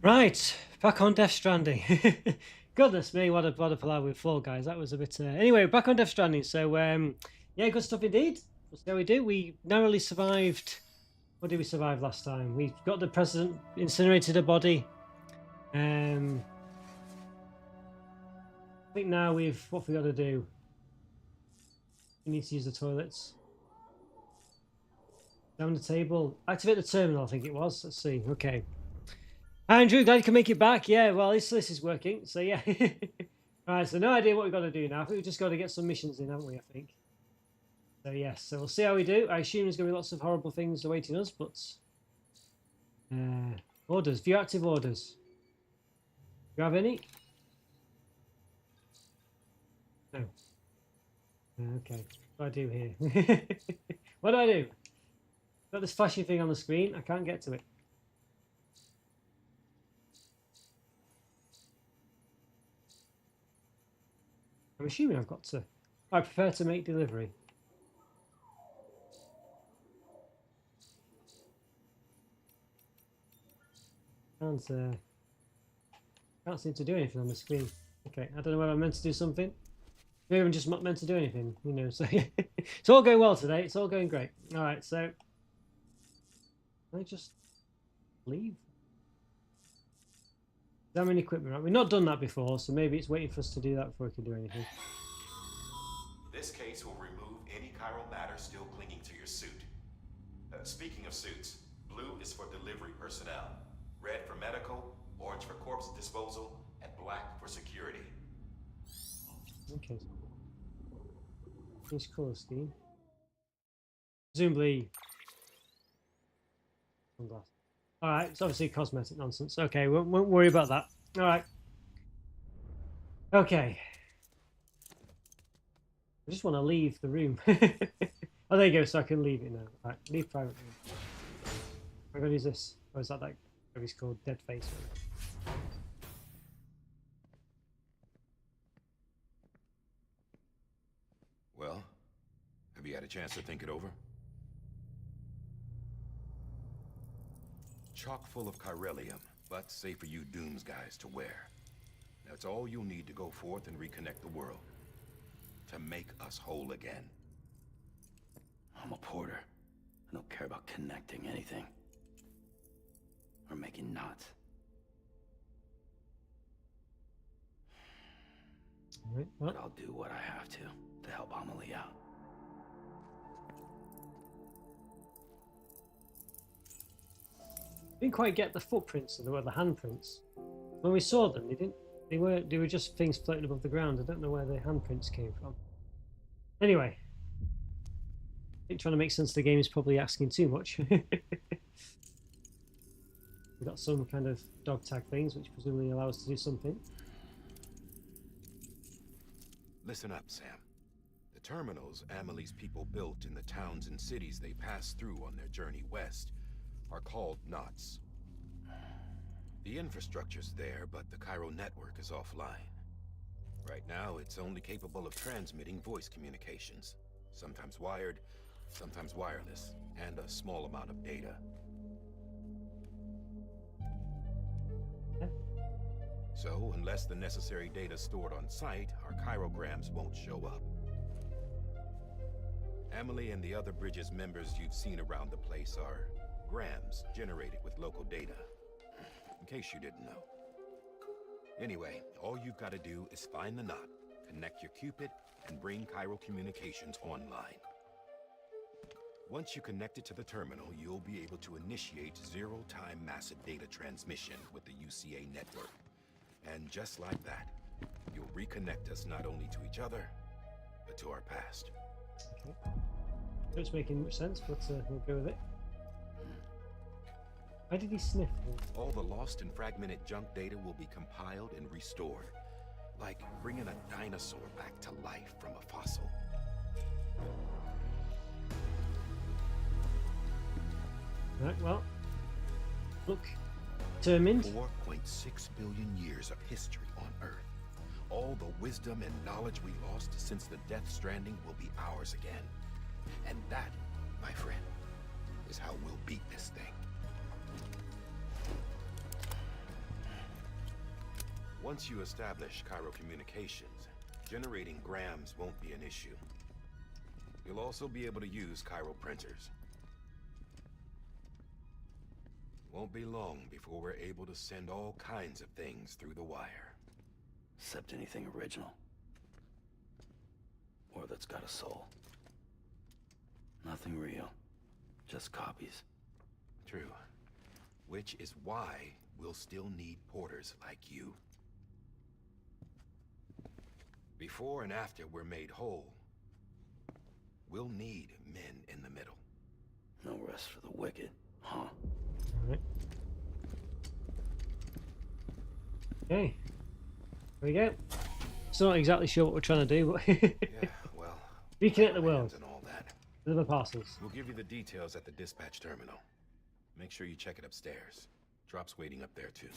Right, back on Death Stranding. Goodness me, what a palaver with Fall Guys. That was a bit. Anyway, back on Death Stranding. So, yeah, good stuff indeed. Let's see how we do. We narrowly survived. What did we survive last time? We got the president incinerated a body. I think now what we got to do. We need to use the toilets. Down the table. Activate the terminal. I think it was. Let's see. Okay. Andrew, glad you can make it back. Yeah, well, this is working. So yeah. All right. So no idea what we've got to do now. We've just got to get some missions in, haven't we? I think. So yes. So we'll see how we do. I assume there's going to be lots of horrible things awaiting us, but orders. View active orders. Do you have any? No. Okay. What do I do here? What do I do? Got this flashing thing on the screen. I can't get to it. I'm assuming I've got to. I prefer to make delivery. Can't seem to do anything on the screen. Okay, I don't know whether I'm meant to do something. Maybe I'm just not meant to do anything. You know, so it's all going well today. It's all going great. All right, so can I just leave? Examine equipment. Right, we've not done that before, so maybe it's waiting for us to do that before we can do anything. This case will remove any chiral matter still clinging to your suit. Speaking of suits, blue is for delivery personnel, red for medical, orange for corpse disposal, and black for security. Okay. Change colour scheme. Presumably. Sunglasses. All right, it's obviously cosmetic nonsense. Okay, won't worry about that. All right. Okay. I just want to leave the room. Oh, there you go. So I can leave it now. All right, leave private room. I'm gonna use this. Or is that like what it's called? Dead face. Well, have you had a chance to think it over? Chock full of chiralium, but safe for you Dooms guys to wear. That's all you'll need to go forth and reconnect the world. To make us whole again. I'm a porter. I don't care about connecting anything. Or making knots. Right, well. But I'll do what I have to help Amelie out. Didn't quite get the footprints or the handprints. When we saw them, they were just things floating above the ground. I don't know where the handprints came from. Anyway, I think trying to make sense of the game is probably asking too much. We've got some kind of dog tag things, which presumably allow us to do something. Listen up, Sam. The terminals Amelie's people built in the towns and cities they passed through on their journey west are called knots. The infrastructure's there, but the chiral network is offline. Right now, it's only capable of transmitting voice communications, sometimes wired, sometimes wireless, and a small amount of data. So, unless the necessary data stored on site, our chirograms won't show up. Amelie and the other Bridges members you've seen around the place are grams generated with local data, in case you didn't know. Anyway, all you've got to do is find the knot, connect your Cupid, and bring chiral communications online. Once you connect it to the terminal, you'll be able to initiate zero-time massive data transmission with the UCA network. And just like that, you'll reconnect us not only to each other, but to our past. Okay. It's making much sense, but we'll go with it. Why did he sniff? All the lost and fragmented junk data will be compiled and restored, like bringing a dinosaur back to life from a fossil. Right, well, look, determined. 4.6 billion years of history on Earth. All the wisdom and knowledge we lost since the Death Stranding will be ours again. And that, my friend, is how we'll beat this thing. Once you establish Cairo communications, generating grams won't be an issue. You'll also be able to use Cairo printers. Won't be long before we're able to send all kinds of things through the wire. Except anything original. Or that's got a soul. Nothing real. Just copies. True. Which is why we'll still need porters like you. Before and after we're made whole, we'll need men in the middle. No rest for the wicked, huh? Alright. Okay. Here we go. Still not exactly sure what we're trying to do, but Yeah, well, reconnect the world. and all that. Deliver parcels. We'll give you the details at the dispatch terminal. Make sure you check it upstairs. Drop's waiting up there too.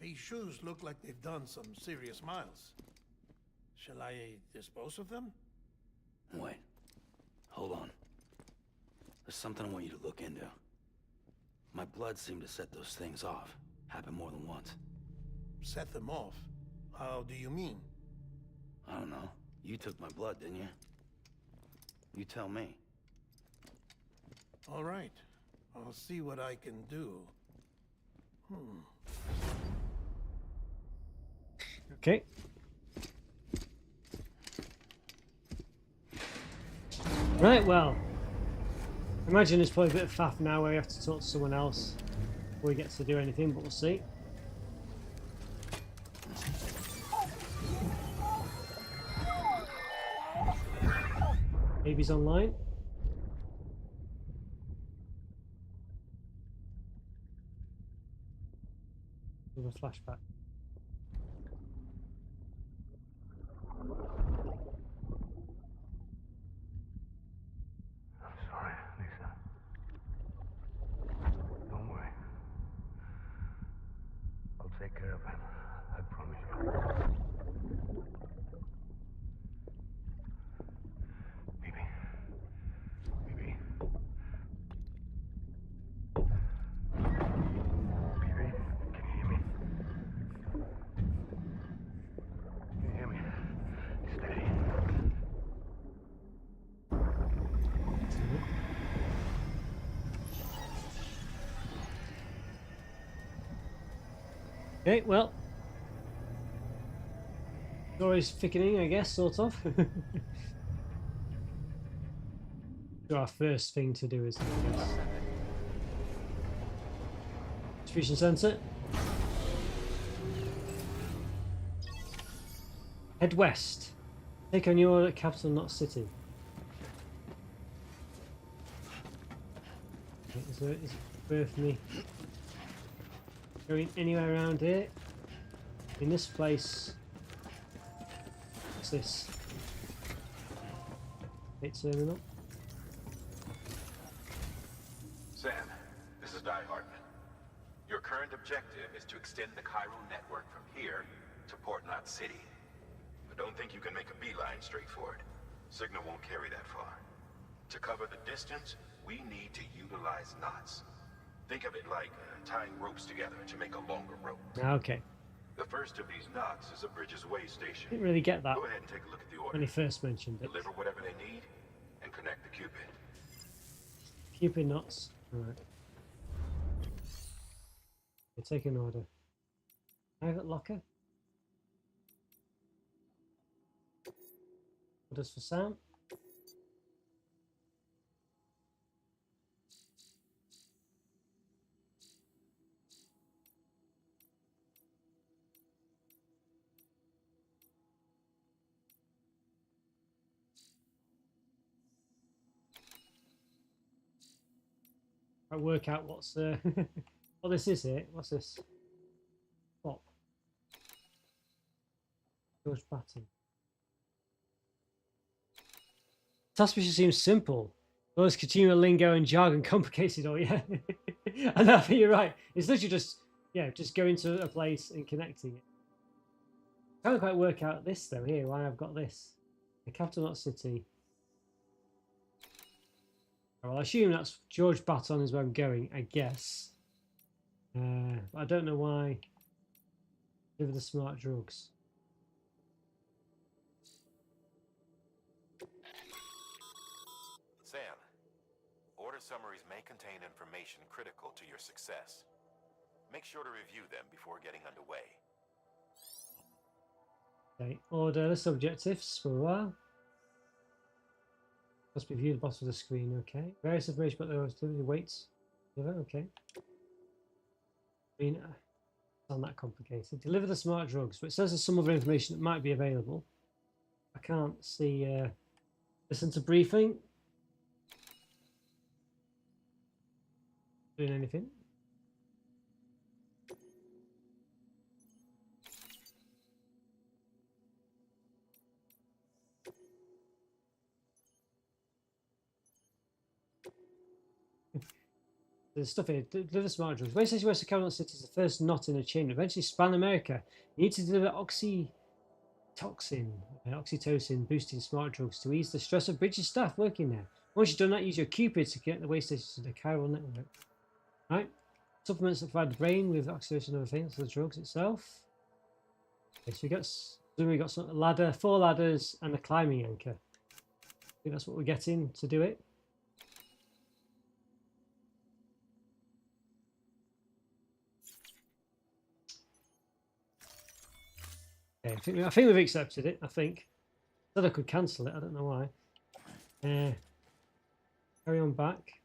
These shoes look like they've done some serious miles. Shall I dispose of them? Wait. Hold on. There's something I want you to look into. My blood seemed to set those things off. Happened more than once. Set them off? How do you mean? I don't know. You took my blood, didn't you? You tell me. All right. I'll see what I can do. Okay. Right, well. I imagine there's probably a bit of faff now where we have to talk to someone else before he gets to do anything, but we'll see. Baby's online. With a flashback. I'm sorry, Lisa. Don't worry. I'll take care of him. I promise you. Baby. Baby. Baby, can you hear me? Can you hear me? Steady. Okay, well. Story's thickening, I guess, sort of. So our first thing to do is, I guess. Distribution center. Head west. Take on your capital, not city. Okay, is it worth me going anywhere around here? In this place. What's this? Gate terminal. Sam, this is Die Hardman. Your current objective is to extend the Cairo network from here to Port Knot City. But don't think you can make a beeline straight for it. Signal won't carry that far. To cover the distance, we need to utilize knots. Think of it like tying ropes together to make a longer rope. Okay. The first of these knots is a Bridges Way station. Didn't really get that Go ahead and take a look at the order. when he first mentioned it. Deliver whatever they need and connect the Cupid. Cupid knots. Alright. Okay, take an order. Private locker. Orders for Sam. I work out what's what this is here. What's this? What? George Patton. Task mission seems simple. Those continual lingo and jargon complicated all, yeah. And I think you're right. It's literally just, yeah, just going to a place and connecting it. I can't quite work out this though here, why I've got this. The capital, not city. Well, I assume that's George Baton is where I'm going, I guess. But I don't know why. Deliver the smart drugs. Sam, order summaries may contain information critical to your success. Make sure to review them before getting underway. Okay, order list objectives for a while. Must be viewed at the bottom of the screen, okay. Various information about the activity weights. Okay. I mean, it's not that complicated. Deliver the smart drugs. But it says there's some other information that might be available. I can't see. Listen to briefing. Doing anything. There's stuff here. Deliver smart drugs. When says West of Caroline City is the first knot in a chain, eventually span America. You need to deliver oxytocin boosting smart drugs to ease the stress of Bridges staff working there. Once you've done that, use your Cupid to get the way stations to the chiral network. Right? Supplements that provide the brain with oxytocin and other things, the drugs itself. Okay, so we got some ladder, 4 ladders, and a climbing anchor. I think that's what we're getting to do it. Okay, I think we've accepted it. I think. Said I could cancel it. I don't know why. Carry on back.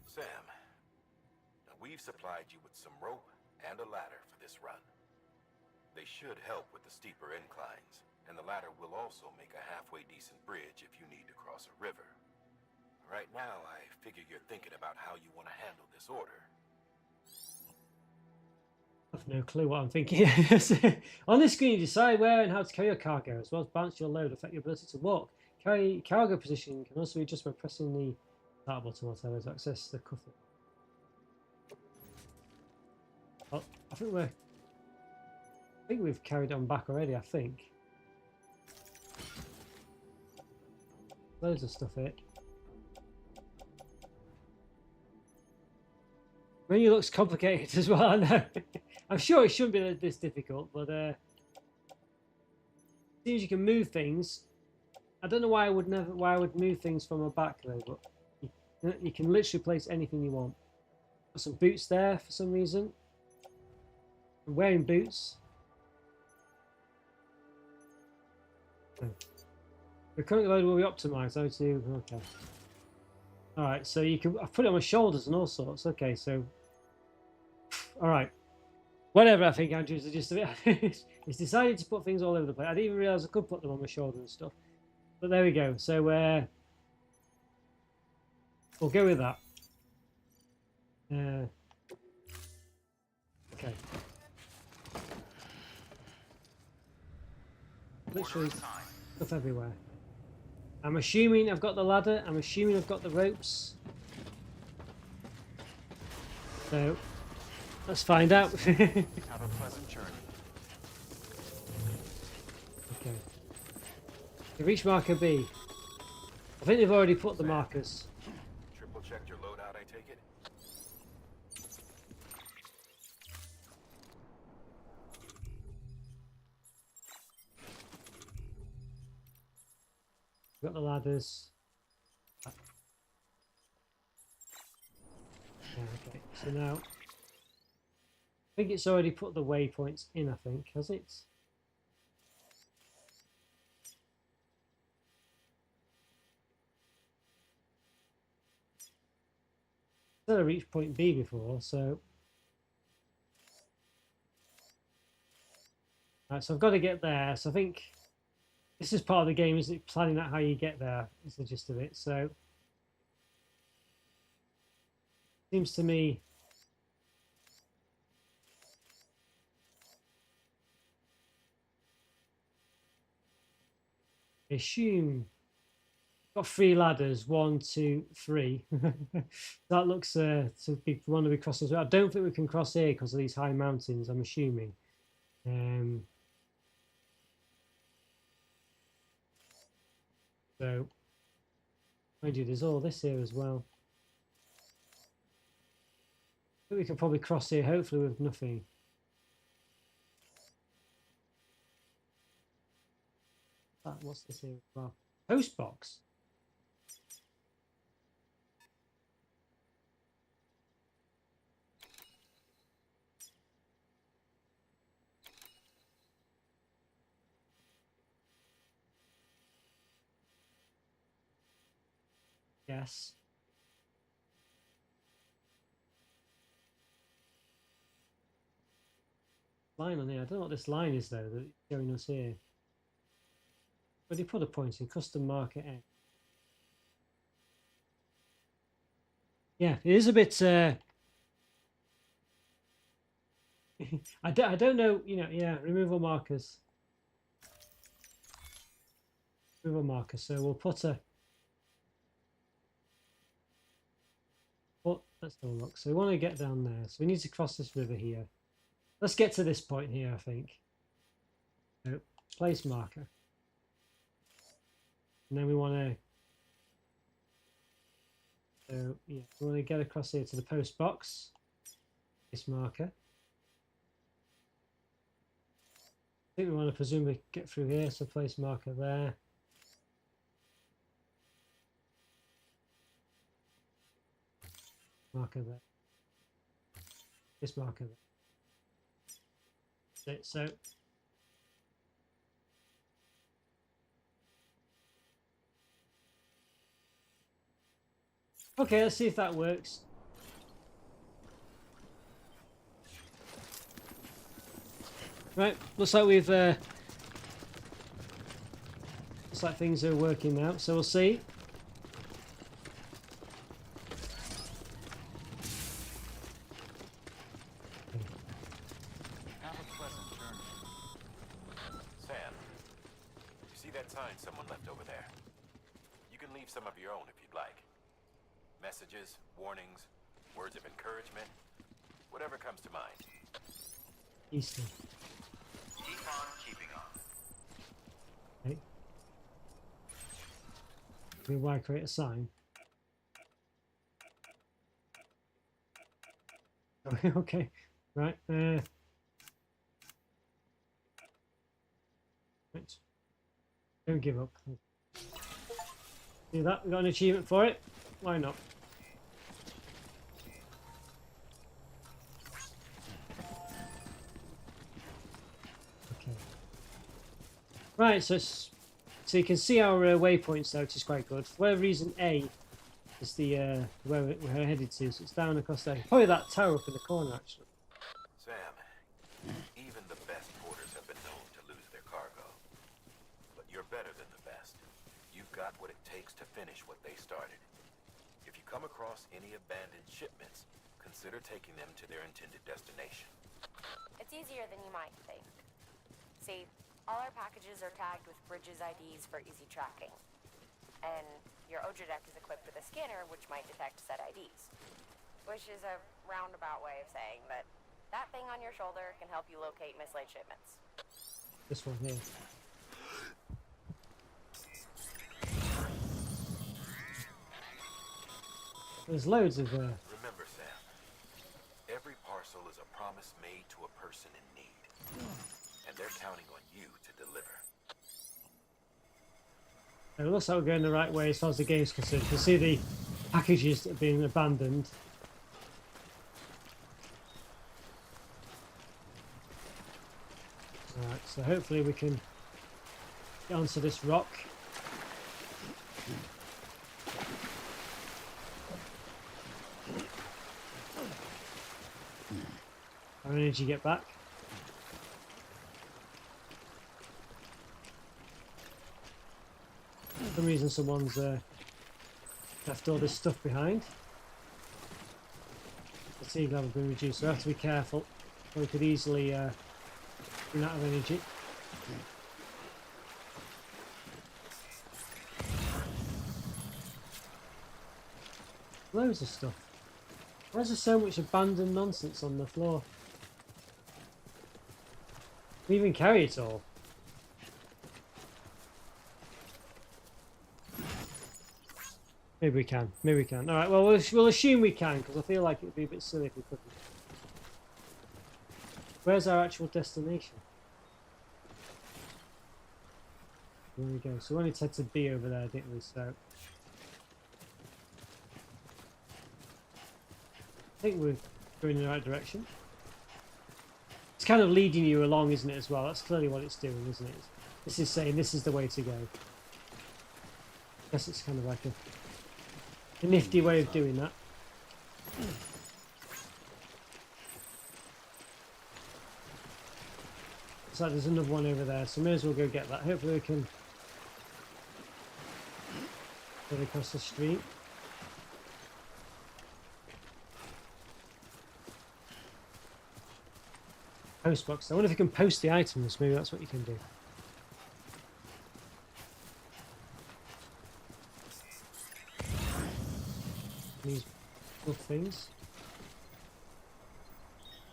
Sam, we've supplied you with some rope and a ladder for this run. They should help with the steeper inclines, and the ladder will also make a halfway decent bridge if you need to cross a river. Right now, I figure you're thinking about how you want to handle this order. I have no clue what I'm thinking. On this screen, you decide where and how to carry your cargo, as well as balance your load, affect your ability to walk. Cargo position can also be adjusted by pressing the start button or whatever to access the cutter. Oh, I think we've carried on back already. I think loads of stuff here. Menu looks complicated as well. I know. I'm sure it shouldn't be this difficult, but seems you can move things. I don't know why I would move things from a back though, but you can literally place anything you want. Got some boots there for some reason. I'm wearing boots. The current load will be optimized. Okay. All right, so you can. I've put it on my shoulders and all sorts. Okay, so all right. Whatever, I think Andrew's the gist of it. He's decided to put things all over the place. I didn't even realise I could put them on my shoulder and stuff. But there we go. So we'll go with that. Okay. Literally stuff everywhere. I'm assuming I've got the ladder. I'm assuming I've got the ropes. So let's find out. Have a pleasant journey. Okay. To reach marker B. I think they've already put the markers. Triple checked your loadout, I take it? Got the ladders. Okay, so now I think it's already put the waypoints in, I think, has it? I reached point B before, so right, so I've got to get there. So I think this is part of the game, isn't it? Planning out how you get there is the gist of it. So seems to me I assume got 3 ladders, 1, 2, 3. That looks to be one to be crossed as well. I don't think we can cross here because of these high mountains, I'm assuming. So mind you, there's all this here as well. We could probably cross here, hopefully with nothing. What's this here? Well, post box. Yes. Line on here. I don't know what this line is though that it's showing us here. Where do you put a point in? Custom marker N. Yeah, it is a bit. I don't know. You know, yeah. Removal markers. Removal markers. So we'll put a. Let's have a look. So we want to get down there. So we need to cross this river here. Let's get to this point here, I think. So, place marker. And then we want to... So, yeah, we want to get across here to the post box. Place marker. I think we want to presumably get through here, so place marker there. Marker there. This marker there. That's it. So okay, let's see if that works. Right, looks like we've looks like things are working now, so we'll see. Have a pleasant journey. Sam, you see that sign someone left over there? You can leave some of your own if you'd like. Messages, warnings, words of encouragement, whatever comes to mind. Easton. Keep on keeping on. Okay. Why create a sign? Okay, right. Right. Don't give up. See that? We got an achievement for it. Why not? Okay. Right. So you can see our waypoints though, which is quite good. For whatever reason, A is the where we're headed to. So it's down across there. Probably that tower up in the corner, actually. Sam, even the best porters have been known to lose their cargo. But you're better than the best. You've got what it takes to finish what they started. If you come across any abandoned shipments, consider taking them to their intended destination. It's easier than you might think. See, all our packages are tagged with Bridges IDs for easy tracking. And your Odra deck is equipped with a scanner which might detect said IDs. Which is a roundabout way of saying that that thing on your shoulder can help you locate mislaid shipments. This one here. There's loads of Remember, Sam, every parcel is a promise made to a person in need. And they're counting on you to deliver. it looks like we're going the right way as far as the game's concerned. You can see the packages that are being abandoned. Alright, so hopefully we can get onto this rock. Our energy get back. For some reason someone's left all this stuff behind. The sea level has been reduced, so we have to be careful. We could easily run out of energy. Loads of stuff. Why is there so much abandoned nonsense on the floor? We even carry it all. Maybe we can. Maybe we can. All right. Well, we'll assume we can because I feel like it'd be a bit silly if we couldn't. Where's our actual destination? There we go. So we only had to be over there, didn't we? So I think we're going in the right direction. It's kind of leading you along, isn't it, as well? That's clearly what it's doing, isn't it? This is saying this is the way to go. I guess it's kind of like a nifty way of doing that. Looks like there's another one over there, so may as well go get that. Hopefully we can get across the street. Post box. I wonder if you can post the items. Maybe that's what you can do. These good things.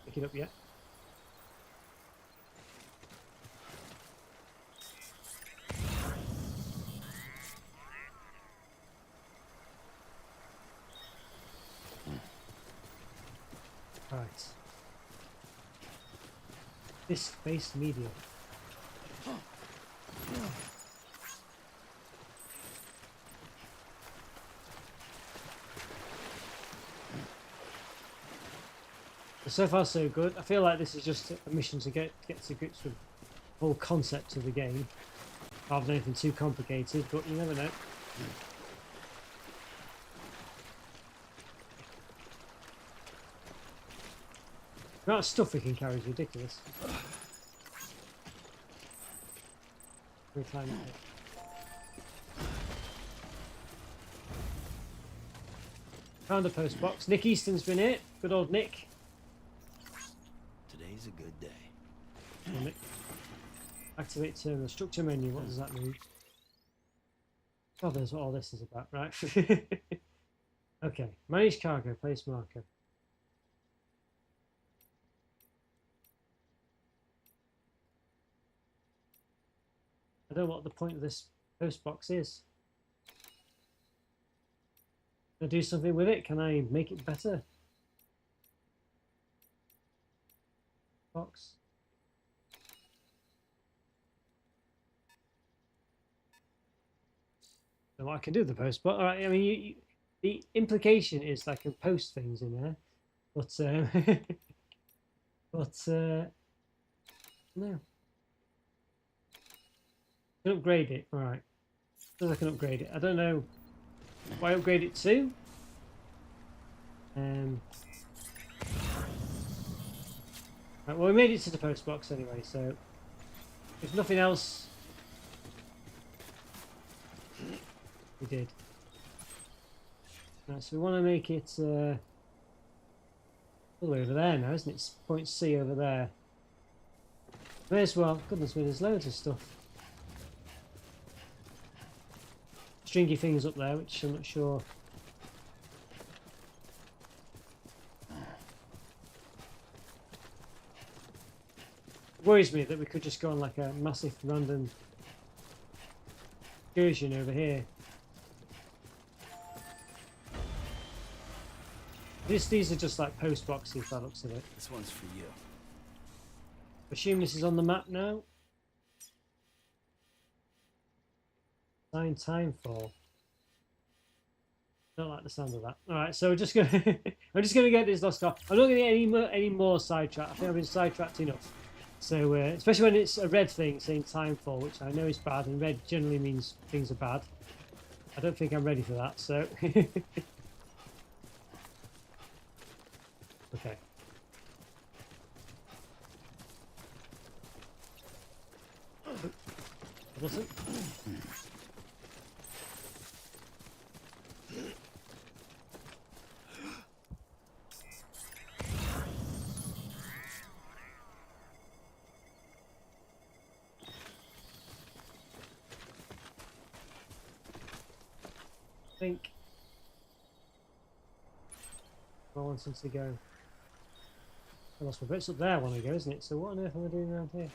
Pick it up yet? Right. Disc-based media. So far so good. I feel like this is just a mission to get to grips with the whole concept of the game, rather than anything too complicated, but you never know. The amount of stuff we can carry is ridiculous. We climb it. Found a post box. Nick Easton's been here. Good old Nick. Today's a good day. Come on, Nick. Activate terminal. Structure menu. What does that mean? God knows what all this is about, right? Okay. Manage cargo. Place marker. I don't know what the point of this post box is. Can I do something with it? Can I make it better? Box. Don't know what I can do with the post box. All right. I mean, the implication is that I can post things in there, but no. Can upgrade it. All right. Says I can upgrade it. I don't know what I upgrade it to. Right, well, we made it to the post box anyway, so if nothing else, we did. Right, so we want to make it all the way over there now, isn't it? It's point C over there. May as well. Goodness me, there's loads of stuff. Stringy things up there, which I'm not sure. It worries me that we could just go on like a massive random excursion over here. These are just like post boxes by the looks of it. This one's for you. Assume this is on the map now. Timefall. Don't like the sound of that. All right, so we're just gonna I'm just gonna get this lost car. I'm not gonna get any more sidetracked. I think I've been sidetracked enough. So especially when it's a red thing saying timefall, which I know is bad, and red generally means things are bad. I don't think I'm ready for that. So okay. Wasn't. I think I want him to go. I lost my bits up there. I want to go, isn't it? So what on earth am I doing around here?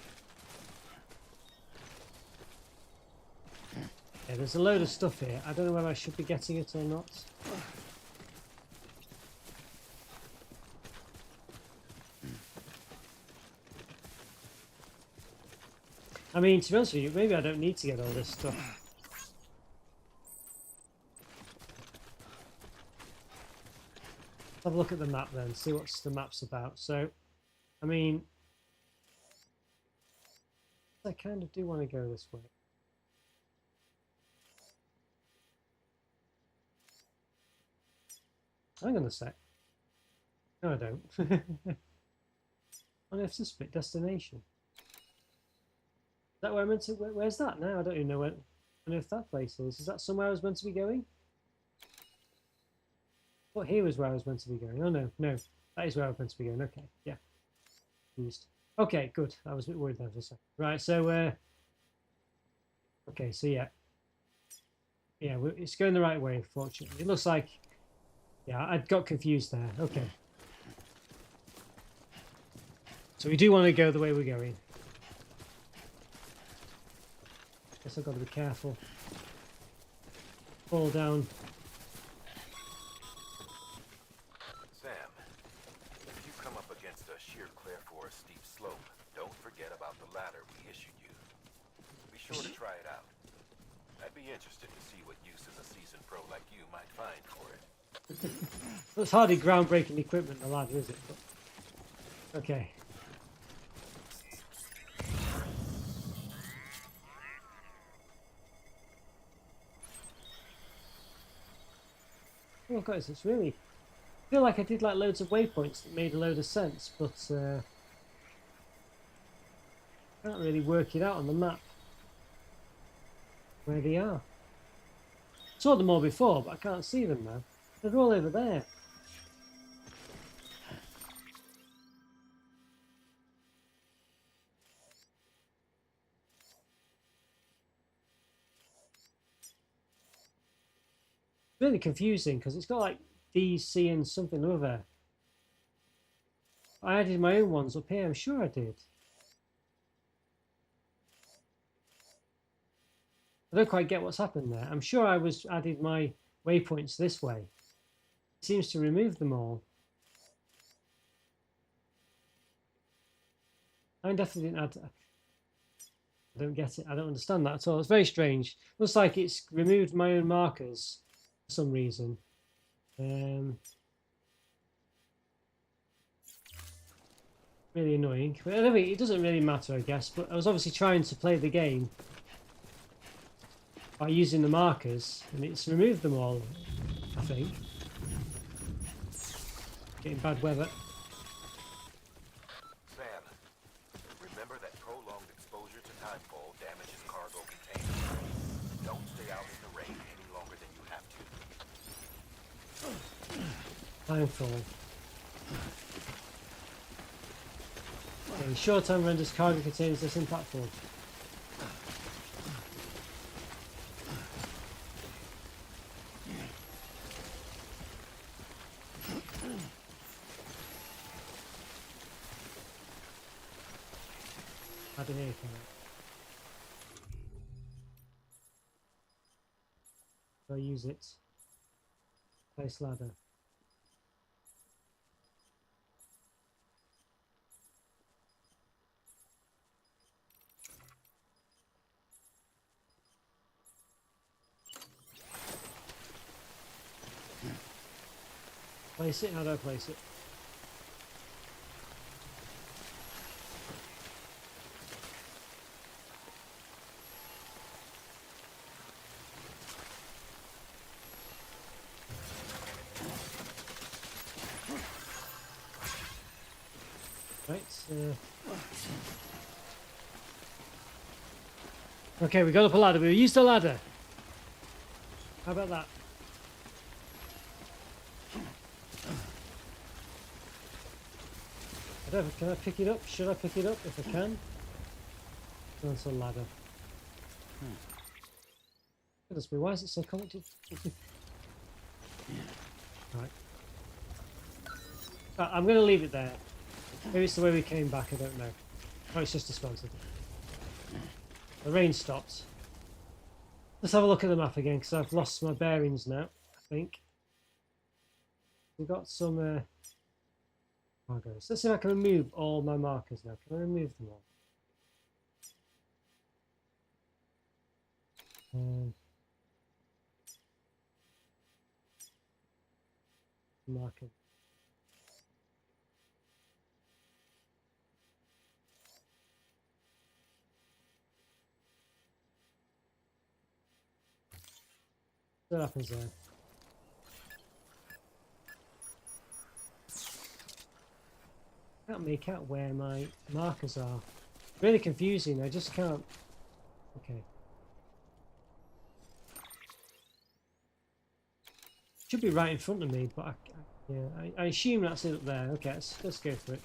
Yeah, there's a load of stuff here. I don't know whether I should be getting it or not. I mean, to be honest with you, maybe I don't need to get all this stuff. Have a look at the map then, see what the map's about. So, I mean, I kind of do want to go this way. Hang on a sec. No, I don't. I have to split destination. Is that where I'm meant to? Where's that now? I don't even know where. I don't know if that place is. Is that somewhere I was meant to be going? Well, here was where I was meant to be going. Oh no, no, that is where I was meant to be going. Okay, yeah. Used. Okay, good. I was a bit worried there for a second. Right, so okay, so yeah, it's going the right way. Fortunately, it looks like. Yeah, I got confused there. Okay. So we do want to go the way we're going. Guess I've got to be careful. Fall down. Sam, if you come up against a sheer cliff or a steep slope, don't forget about the ladder we issued you. Be sure to try it out. I'd be interested to see what uses a seasoned pro like you might find for it. It's hardly groundbreaking equipment, the ladder, is it? But, okay. Oh god, it's really. I feel like I did like loads of waypoints that made a load of sense, but can't really work it out on the map where they are. Saw them all before, but I can't see them now. They're all over there. Really confusing because it's got like D, C, and something or other. I added my own ones up here. I'm sure I did. I don't quite get what's happened there. I'm sure I was added my waypoints this way. It seems to remove them all. I definitely didn't add. I don't get it. I don't understand that at all. It's very strange. Looks like it's removed my own markers for some reason. Really annoying. But anyway, it doesn't really matter, I guess. But I was obviously trying to play the game by using the markers, and it's removed them all, I think. Getting bad weather. Sam, remember that prolonged exposure to timefall damages cargo containers. Don't stay out in the rain any longer than you have to. Timefall. Okay, short time renders cargo containers less impactful. I don't know. Do I use it? Place ladder. Place it? How do I place it? Right. Okay, we got up a ladder. We used a ladder. How about that? Can I pick it up? Should I pick it up if I can? That's a ladder. Goodness me, why is it so complicated? Right. I'm going to leave it there. Maybe it's the way we came back, I don't know. Oh, it's just dismantled. The rain stopped. Let's have a look at the map again because I've lost my bearings now, I think. We've got some markers. Let's see if I can remove all my markers now. Can I remove them all? Marker. What happens there? I can't make out where my markers are. Really confusing. I just can't. Okay. Should be right in front of me, but I assume that's it up there. Okay, let's go for it.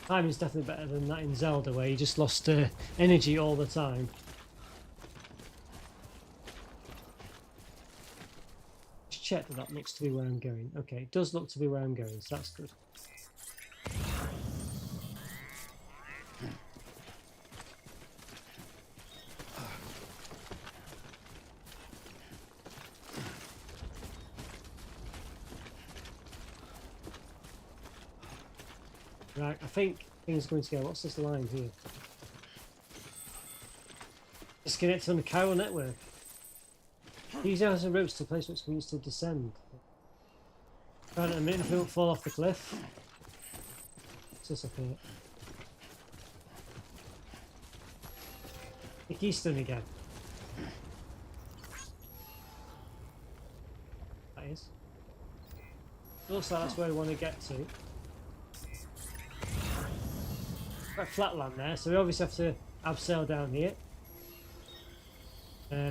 Timing's definitely better than that in Zelda, where you just lost energy all the time. Just check that looks to be where I'm going. Okay, it does look to be where I'm going, so that's good. Right, I think things are going together. What's this line here? Disconnected on the chiral network. Use arrows and ropes to place which means to descend. Trying to admit don't fall off the cliff. What's this up here? Nick Easton again. That is. Looks like that's where we want to get to. Got flat land there, so we obviously have to abseil down here.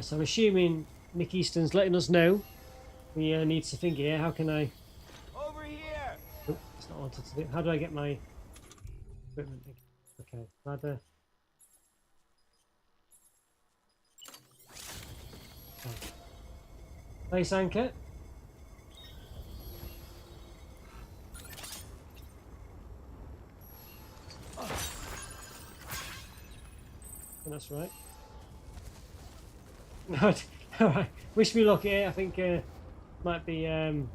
So I'm assuming Nick Easton's letting us know we need to think here. How can I? Over here! Oh, it's not wanted to do. How do I get my equipment? Okay, ladder. Oh. Place anchor. That's right. Alright, wish me luck here. I think might be. I'm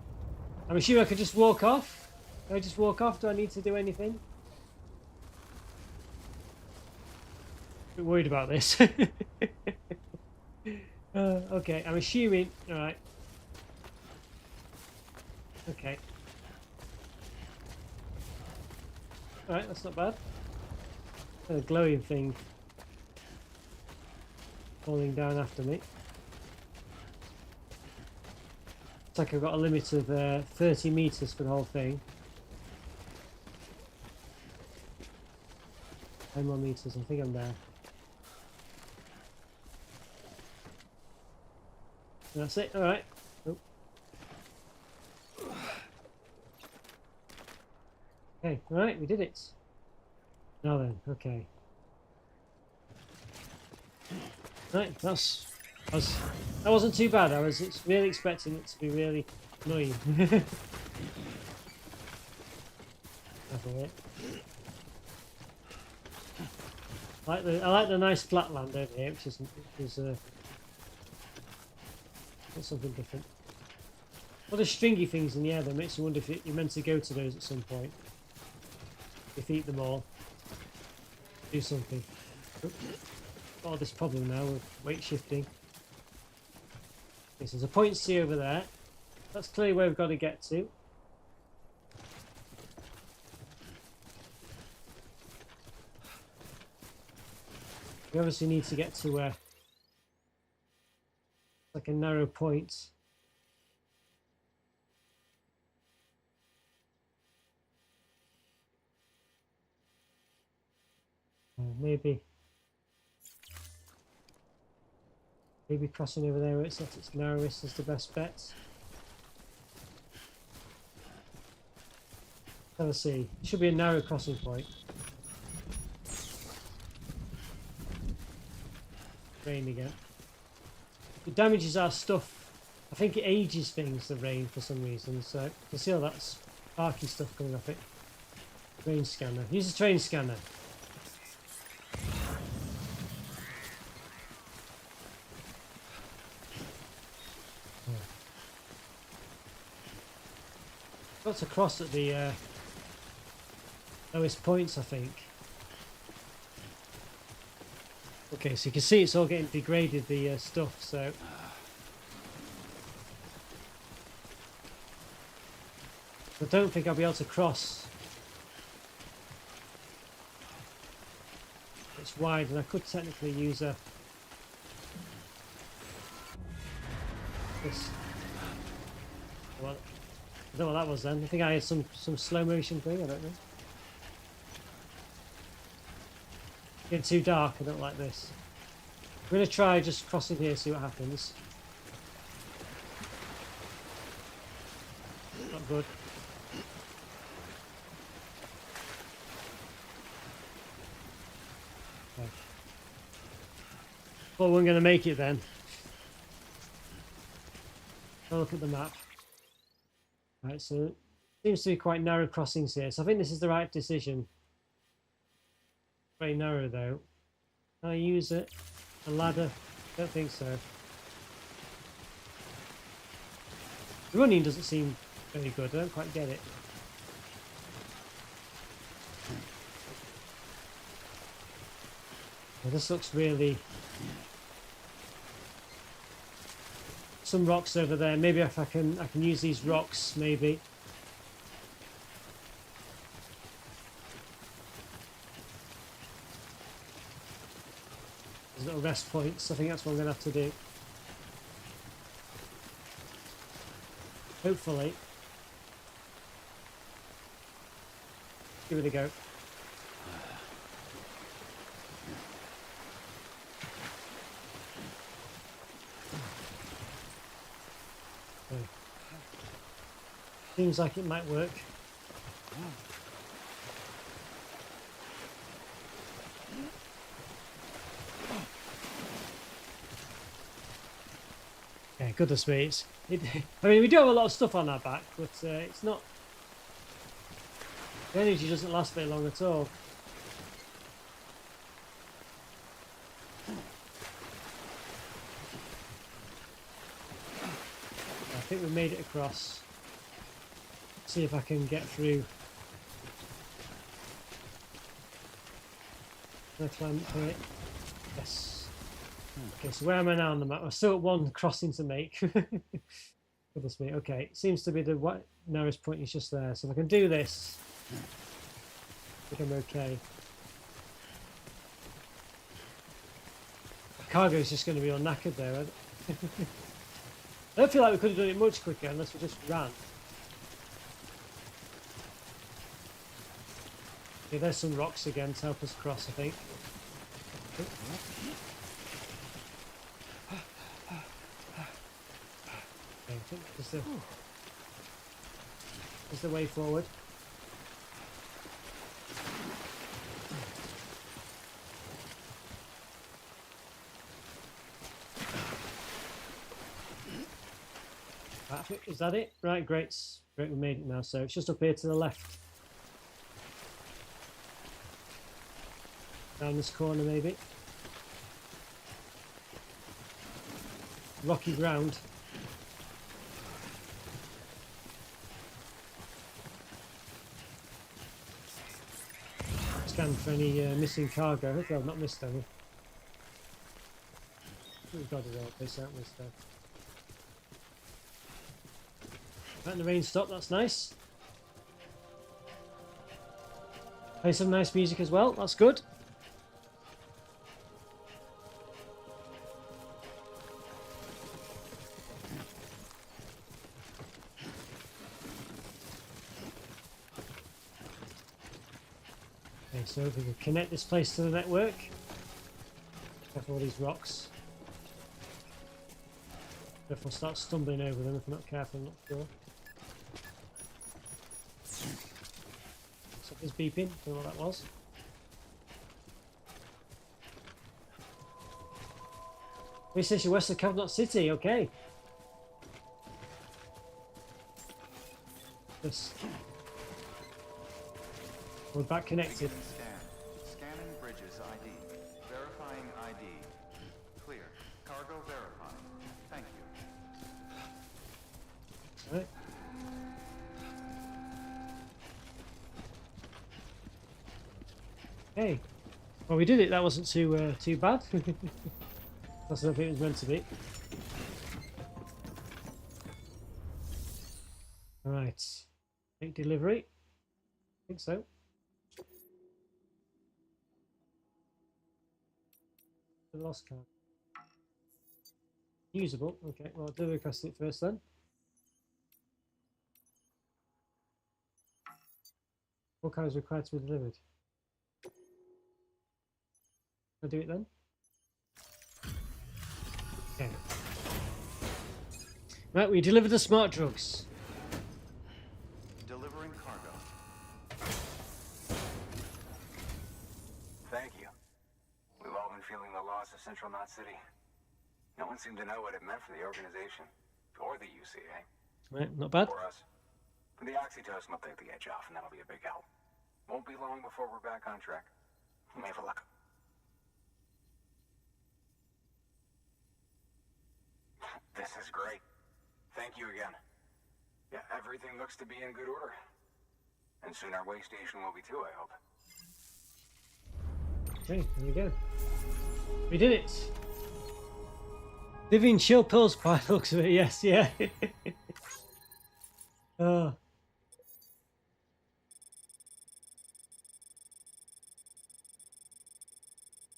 assuming I could just walk off. Can I just walk off? Do I need to do anything? A bit worried about this. Okay, I'm assuming. Alright. Okay. Alright, that's not bad. A glowing thing falling down after me. Looks like I've got a limit of 30 meters for the whole thing. 10 more meters, I think I'm there. That's it, alright. Oh. Okay, alright, we did it. Now then, okay. Right, that wasn't too bad. I was really expecting it to be really annoying. Have a look. I like the nice flat land over here, which is that's something different. Well, there's stringy things in the air that makes you wonder if you're meant to go to those at some point. Defeat them all. Do something. Oh, this problem now with weight shifting. Okay, so there's a point C over there. That's clearly where we've got to get to. We obviously need to get to like a narrow point. Maybe crossing over there where it's at its narrowest is the best bet. Let's see. It should be a narrow crossing point. Rain again. It damages our stuff. I think it ages things, the rain, for some reason. So you can see all that sparky stuff coming off it. Train scanner. Use the train scanner. Got to cross at the lowest points, I think. Okay, so you can see it's all getting degraded, the stuff, so... I don't think I'll be able to cross. It's wide, and I could technically use this. Well, I don't know what that was then. I think I had some slow motion thing, I don't know. Getting too dark, I don't like this. I'm going to try just crossing here, see what happens. Not good. Okay. Well, we're going to make it then. Have a look at the map. Right, so it seems to be quite narrow crossings here, so I think this is the right decision. Very narrow though. Can I use it? A ladder? Don't think so. The running doesn't seem very good, I don't quite get it. Well, this looks really... Some rocks over there. Maybe if I can use these rocks, maybe. There's little rest points. I think that's what I'm going to have to do. Hopefully. Give it a go. Okay. Seems like it might work. Yeah, goodness me, I mean, we do have a lot of stuff on our back, but it's not... The energy doesn't last very long at all. I think we made it across. See if I can get through. Can I climb up here? Yes. Okay, so where am I now on the map? I'm still at one crossing to make. Goodness me. Okay, seems to be the narrowest point is just there. So if I can do this, I think I'm okay. Cargo is just going to be all knackered there. I don't feel like we could have done it much quicker unless we just ran. Okay, there's some rocks again to help us cross, I think. Okay, I think there's the way forward. Is that it? Right, great. Great, we made it now. So it's just up here to the left. Down this corner, maybe. Rocky ground. Scan for any missing cargo. Hopefully I've not missed any. We've got it all place, haven't we? So. Right, the rain stopped, that's nice. Play some nice music as well, that's good. Okay, so if we can connect this place to the network. Careful all these rocks. If I'll start stumbling over them if I'm not careful, I'm not sure. Something's beeping, don't know what that was. Police station west of Cavendish City, okay. This. We're back connected. Scanning bridges ID. Verifying ID. Clear. Cargo verified. Thank you. Right. Hey, well, we did it. That wasn't too bad. That's not what it was meant to be. All right, make delivery. I think so. The lost card. Usable. Okay, well, I'll deliver across it first then. What card is required to be delivered? I'll do it then. Okay. Right, we delivered the smart drugs. Delivering cargo. Thank you. We've all been feeling the loss of Central Knot City. No one seemed to know what it meant for the organization, or the UCA, Right, not bad. or us. But the oxytocin will take the edge off, and that'll be a big help. Won't be long before we're back on track. You may have a look. This is great. Thank you again. Yeah, everything looks to be in good order. And soon our way station will be too, I hope. Okay, there we go. We did it. Living chill pills by the looks of it, yes, yeah. Oh.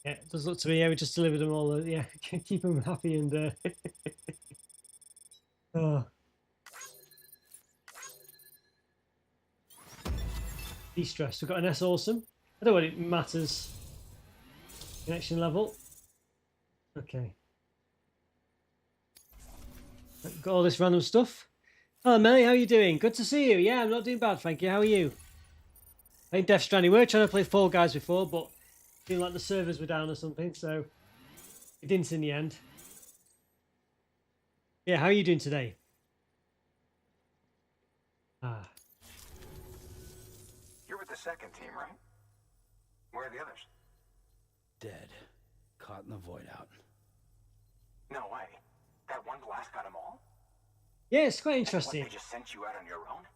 Yeah, it does look to me, yeah, we just delivered them all, yeah, keep them happy and, oh. De-stress, we've got an S awesome. I don't know what it matters. Connection level. Okay. Got all this random stuff. Hello Melly, how are you doing? Good to see you. Yeah, I'm not doing bad, thank you. How are you? Playing Death Stranding. We were trying to play Fall Guys before, but it seemed like the servers were down or something, so it didn't in the end. Yeah, how are you doing today? Ah. You're with the second team, right? Where are the others? Dead. Caught in the void out. No way. That one blast got them all? Yeah, it's quite And interesting. what, they just sent you out on your own?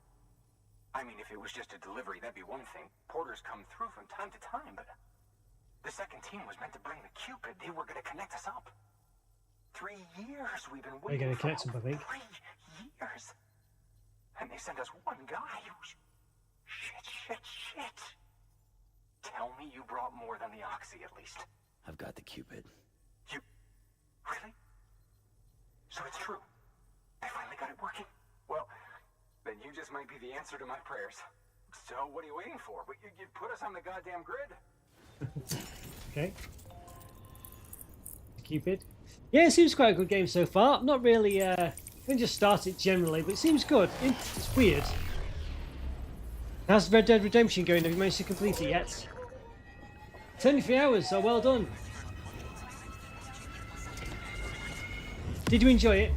I mean, if it was just a delivery, that'd be one thing. Porters come through from time to time, but the second team was meant to bring the Cupid. They were going to connect us up. 3 years we've been They're waiting going to for. connect them, I think. 3 years. And they sent us one guy who... Shit. Tell me you brought more than the Oxy, at least. I've got the Cupid. You... Really? So it's true. They finally got it working. Well, then you just might be the answer to my prayers. So what are you waiting for? You put us on the goddamn grid. Okay. Cupid. Yeah, it seems quite a good game so far. I'm not really, I can just start it generally, but it seems good. It's weird. How's Red Dead Redemption going? Have you managed to complete it yet? 23 hours, so well done. Did you enjoy it?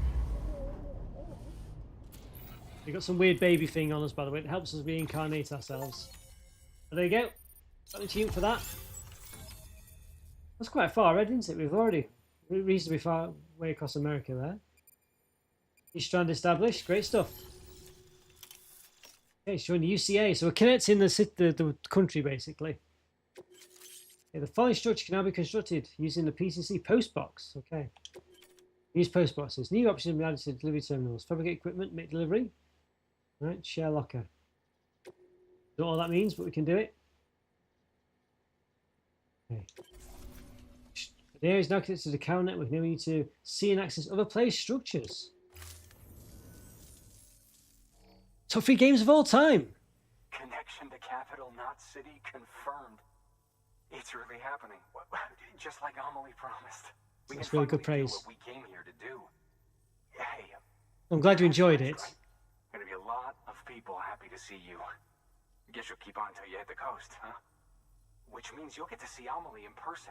We got some weird baby thing on us, by the way. It helps us reincarnate ourselves. But there you go. Got the achievement for that. That's quite far ahead, isn't it? We've already reasonably far way across America there. East Strand established. Great stuff. Okay, showing the UCA. So we're connecting the country, basically. Okay, the following structure can now be constructed using the PCC post box. Okay. Use post boxes. New options have been added to delivery terminals. Fabricate equipment, make delivery. Right, share locker. Don't know what that means, but we can do it. Okay. The area is now connected to the cow network. Now we need to see and access other place structures. Top 3 games of all time. Connection to Capital Knot City confirmed. It's really happening. Just like Amelie promised. That's really good praise. Do what we came here to do. Hey, I'm glad you enjoyed it. Gonna be a lot of people happy to see you. Guess you'll keep on till you hit the coast, huh? Which means you'll get to see Amelie in person.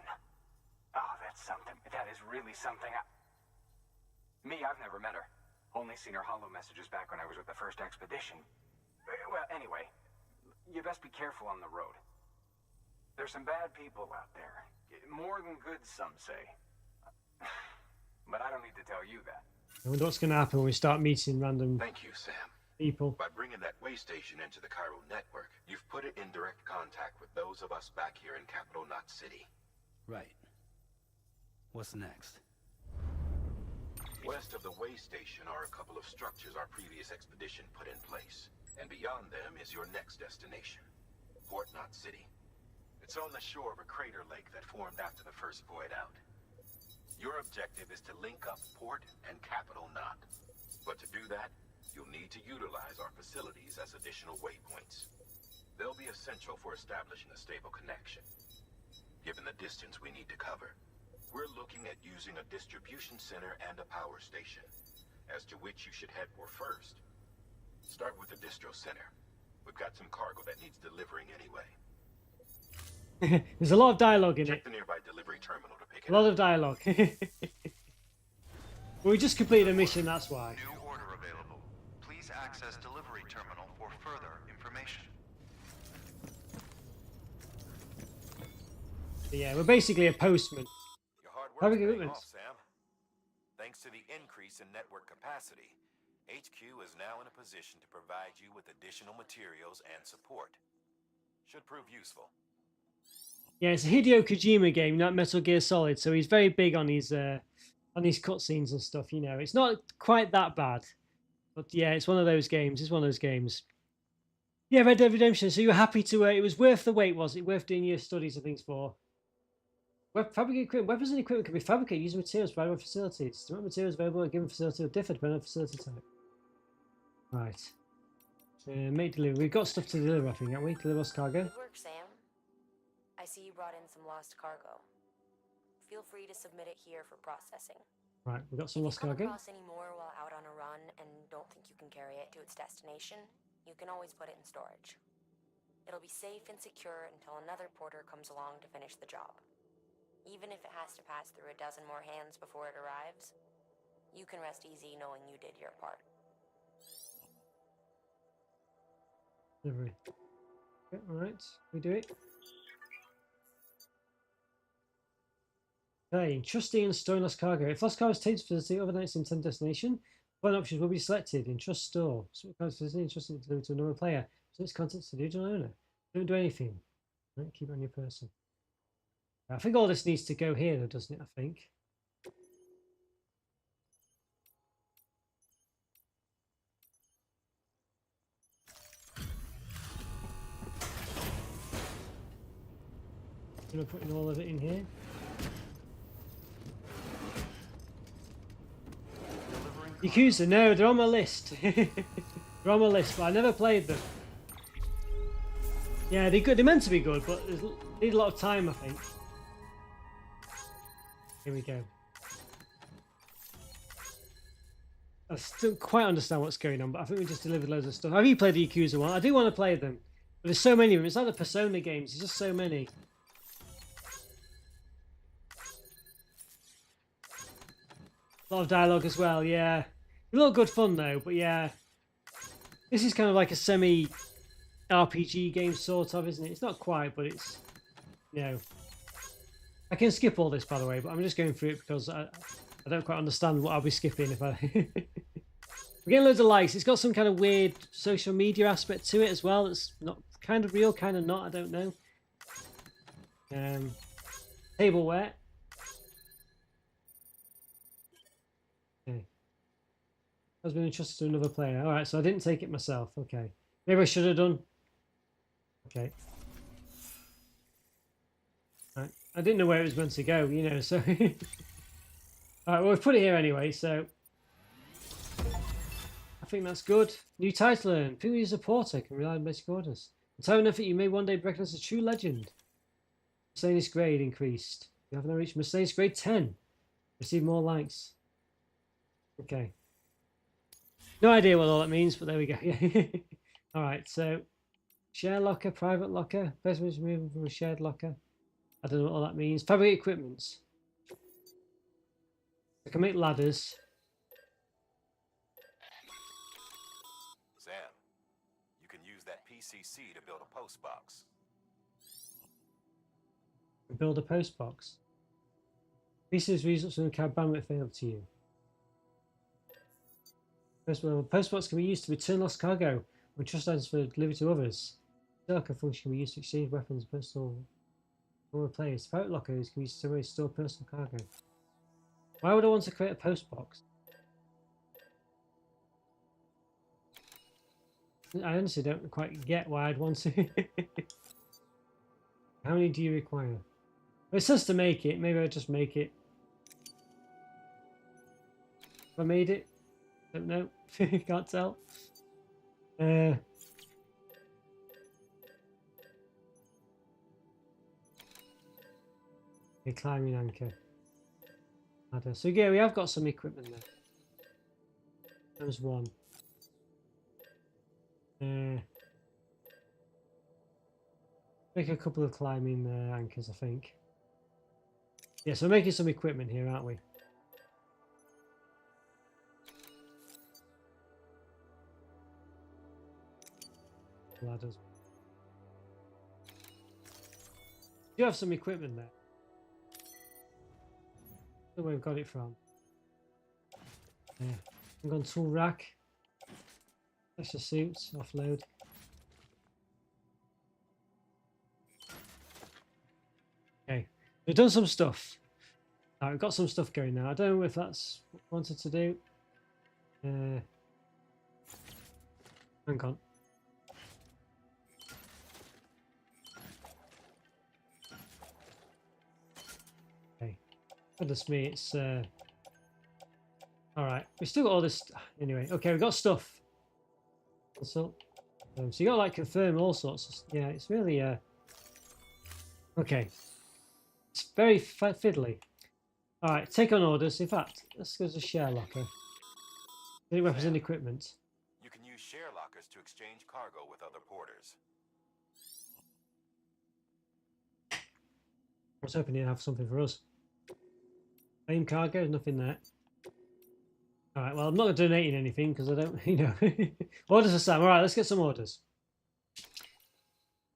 Oh, that's something. That is really something. I've never met her. Only seen her holo messages back when I was with the first expedition. Well, anyway, you best be careful on the road. There's some bad people out there. More than good, some say. But I don't need to tell you that. I wonder what's going to happen when we start meeting random. Thank you, Sam. people. By bringing that way station into the Cairo network, you've put it in direct contact with those of us back here in Capital Knot City. Right. What's next? West of the way station are a couple of structures our previous expedition put in place. And beyond them is your next destination, Port Knot City. It's on the shore of a crater lake that formed after the first void out. Your objective is to link up Port and Capital Knot. But to do that, you'll need to utilize our facilities as additional waypoints. They'll be essential for establishing a stable connection. Given the distance we need to cover, we're looking at using a distribution center and a power station, as to which you should head for first. Start with the distro center. We've got some cargo that needs delivering anyway. There's a lot of dialogue in Check it. the nearby delivery terminal to pick it A lot up. of dialogue. Well, we just completed a mission, that's why. New order available. Please access delivery terminal for further information. But yeah, we're basically a postman. Your hard How we work's get paying movement? off, Sam. Thanks to the increase in network capacity, HQ is now in a position to provide you with additional materials and support. Should prove useful. Yeah, it's a Hideo Kojima game, not Metal Gear Solid, so he's very big on his cutscenes and stuff. You know, it's not quite that bad, but yeah, it's one of those games. It's one of those games. Yeah, Red Dead Redemption. So you were happy to? It was worth the wait, was it? Worth doing your studies and things for? Fabricated equipment. Weapons and equipment can be fabricated using materials provided by facilities. The amount of materials available at a given facility will differ depending on facility type. Right. Make delivery. We've got stuff to deliver, I think, haven't we? Deliver us cargo. Good work, Sam. I see you brought in some lost cargo. Feel free to submit it here for processing. Right, we got some If lost you come cargo. across any more while out on a run and don't think you can carry it to its destination, you can always put it in storage. It'll be safe and secure until another porter comes along to finish the job. Even if it has to pass through a dozen more hands before it arrives, you can rest easy knowing you did your part. Delivery. Okay, all right, we do it. Okay, entrusting and storing lost cargo. If lost cargo is taken to facility other than its intended destination, one options will be selected. Entrust store. Some cargo facility entrusted to another player. So its contents to the original owner. Don't do anything. Right, keep it on your person. I think all this needs to go here, though, doesn't it? I think. I'm gonna put all of it in here. Yakuza, no, they're on my list. They're on my list, but I never played them. Yeah, they're good. They're meant to be good, but they need a lot of time, I think. Here we go. I still don't quite understand what's going on, but I think we just delivered loads of stuff. Have you played the Yakuza one? I do want to play them, but there's so many of them. It's like the Persona games. There's just so many. A lot of dialogue as well, yeah. A lot of good fun though, but yeah. This is kind of like a semi-RPG game, sort of, isn't it? It's not quite, but it's, you know. I can skip all this, by the way, but I'm just going through it because I don't quite understand what I'll be skipping if I... We're getting loads of likes. It's got some kind of weird social media aspect to it as well. It's not kind of real, kind of not, I don't know. Tableware. Okay. Has been entrusted to another player. Alright, so I didn't take it myself. Okay. Maybe I should have done. Okay. Right. I didn't know where it was meant to go, you know, so... Alright, well, we've put it here anyway, so... I think that's good. New title earned. People use a porter can rely on basic orders. The time and effort you may one day be recognized as a true legend. Mercedes grade increased. You have now reached Mercedes grade 10. Receive more likes. Okay. No idea what all that means, but there we go. Alright, so share locker, private locker. Person is moving from a shared locker. I don't know what all that means. Fabricate equipments. I can make ladders. Sam, you can use that PCC to build a post box. Build a post box. Pieces results in the cab bandwidth failed to you. Postbox can be used to return lost cargo when trust items for delivery to others. The locker function can be used to exchange weapons, personal players. Private lockers can be used to store personal cargo. Why would I want to create a postbox? I honestly don't quite get why I'd want to. How many do you require? It says to make it. Maybe I just make it. If I made it, don't know. Can't tell. Okay, climbing anchor. Ladder. So yeah, we have got some equipment there. There's one. Make a couple of climbing anchors, I think. Yeah, so we're making some equipment here, aren't we? Ladders. You have some equipment there. I don't know where we've got it from. Yeah. I'm going tool rack. Extra suits, offload. Okay, we've done some stuff. Alright, we've got some stuff going now. I don't know if that's what I wanted to do. Hang on. Okay. Goodness me, it's alright. We still got all this anyway. Okay, we've got stuff. So you got to like confirm all sorts of, yeah, it's really okay, it's very fiddly. All right, take on orders. In fact, let's go to share locker. Any weapons and equipment. You can use share lockers to exchange cargo with other porters. I was hoping you'd have something for us. Claim cargo, nothing there. All right, well, I'm not donating anything because I don't, you know. Orders are Sam. All right, let's get some orders.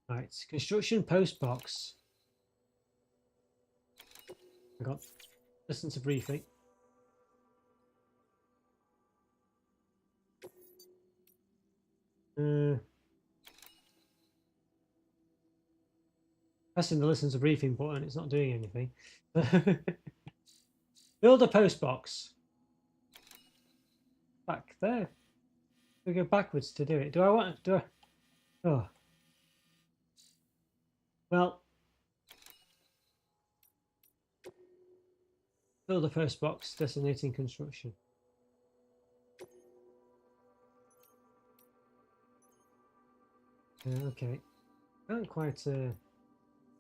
All right, construction post box. I got listen to briefing. Pressing the listen to briefing button, it's not doing anything. Build a post box. Back there. We go backwards to do it. Do I want? Do I? Oh. Well. Build a post box. Designating construction. Okay. I can't quite.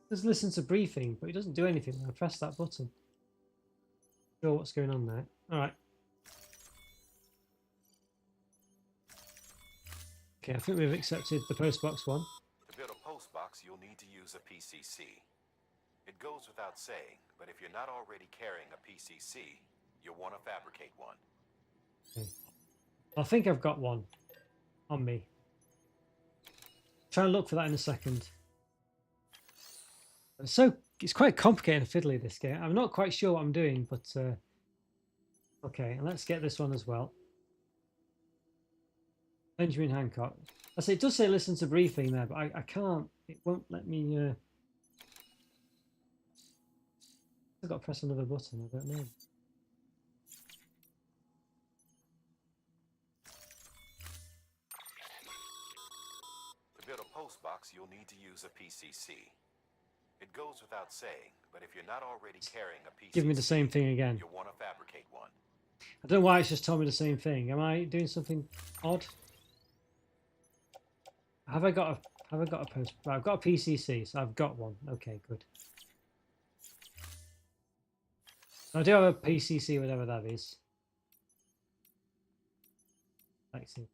Just listen to briefing, but it doesn't do anything when I press that button. Not sure what's going on there. All right. Okay, I think we've accepted the postbox one. To build a postbox, you'll need to use a PCC. It goes without saying, but if you're not already carrying a PCC, you'll want to fabricate one. Okay. I think I've got one on me. Try and look for that in a second. It's quite complicated and fiddly, this game. I'm not quite sure what I'm doing, but okay, and let's get this one as well. Benjamin Hancock. I say it does say listen to briefing there, but I can't. It won't let me. I've got to press another button. I don't know. To build a postbox, you'll need to use a PCC. It goes without saying, but if you're not already carrying a PCC, give me the same thing again. You'll want to fabricate one. I don't know why it's just told me the same thing. Am I doing something odd? Have I got a post? Right, I've got a PCC, so I've got one. Okay, good. I do have a PCC, whatever that is. Let's see.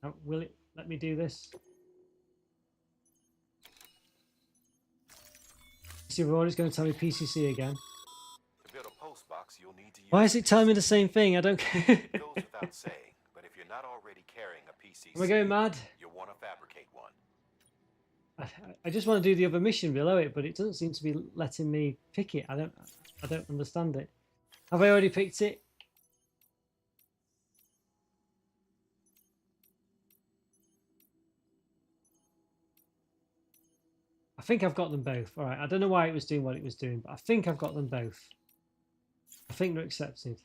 Oh, will it let me do this? See, we're always going to tell me PCC again. To build a postbox, you'll need to use. Why is it telling me the same thing? I don't care. It goes without saying, but if you're not already carrying a PCC, Am I going mad? You'll want to fabricate one. I just want to do the other mission below it, but it doesn't seem to be letting me pick it. I don't understand it. Have I already picked it? I think I've got them both. All right. I don't know why it was doing what it was doing, but I think I've got them both. I think they're accepted.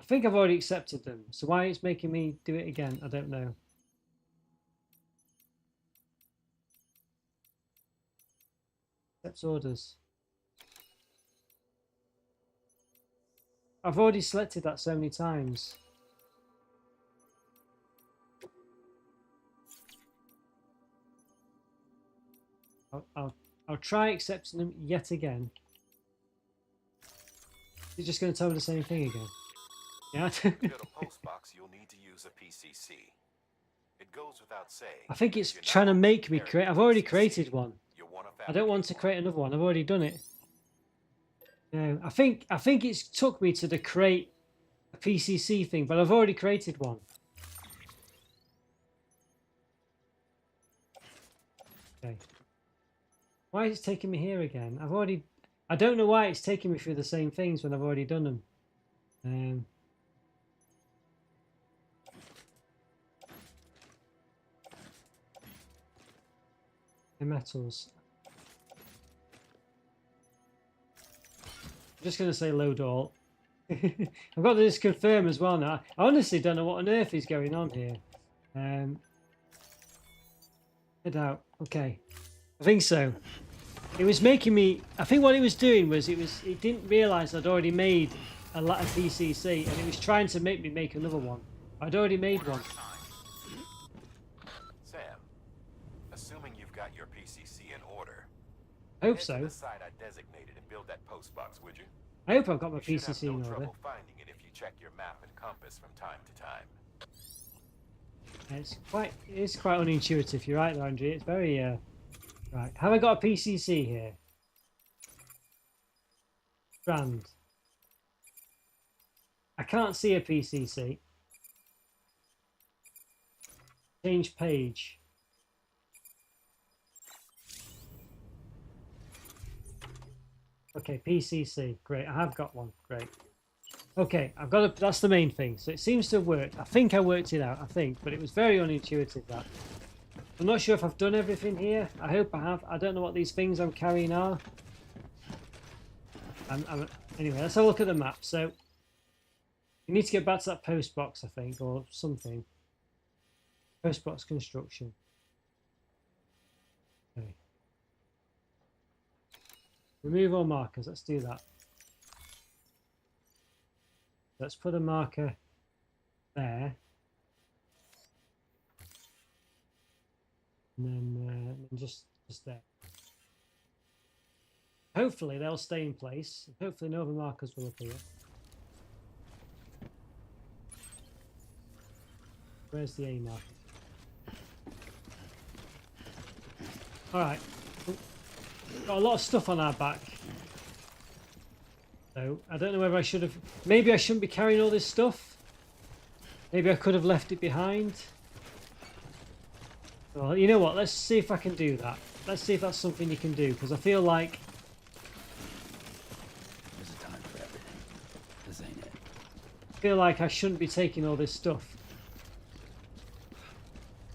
I think I've already accepted them. So why it's making me do it again, I don't know. Accept orders. I've already selected that so many times. I'll try accepting them yet again. You're just going to tell me the same thing again. Yeah. To get a postbox, you'll need to use a PCC. It goes without saying. I think it's if you're trying to not make me prepared create. for I've already PCC, created one. you'll wanna I don't want to fabricate create another one. I've already done it. No, I think it's took me to the create a PCC thing, but I've already created one. Okay. Why is it taking me here again? I don't know why it's taking me through the same things when I've already done them. The metals. I'm just going to say load all. I've got to just confirm as well now. I honestly don't know what on earth is going on here. Head out. Okay. I think so. It was making me. I think what it was doing was it didn't realise I'd already made a PCC, and it was trying to make me make another one. I'd already made one. Sam, assuming you've got your PCC in order, I hope head so. to the site I designated and build that postbox, would you? I hope I've got my You should have PCC no in order. trouble finding it if you check your map and compass from time to time. It's quite unintuitive. You're right, though, Andrew. It's very right. Have I got a PCC here? Strand. I can't see a PCC. Change page. Okay, PCC. Great. I have got one. Great. Okay, I've got a, that's the main thing. So it seems to have worked. I think I worked it out. I think, but it was very unintuitive. That. I'm not sure if I've done everything here. I hope I have. I don't know what these things I'm carrying are. Anyway, let's have a look at the map. So you need to get back to that post box, I think, or something. Post box construction. Okay. Remove all markers. Let's do that. Let's put a marker there. And then just there. Hopefully they'll stay in place. Hopefully no other markers will appear. Where's the A marker? Alright. Got a lot of stuff on our back. So I don't know whether I should have... Maybe I shouldn't be carrying all this stuff. Maybe I could have left it behind. Well, you know what? Let's see if I can do that. Let's see if that's something you can do. Because I feel like... There's a time for everything. This ain't it. I feel like I shouldn't be taking all this stuff.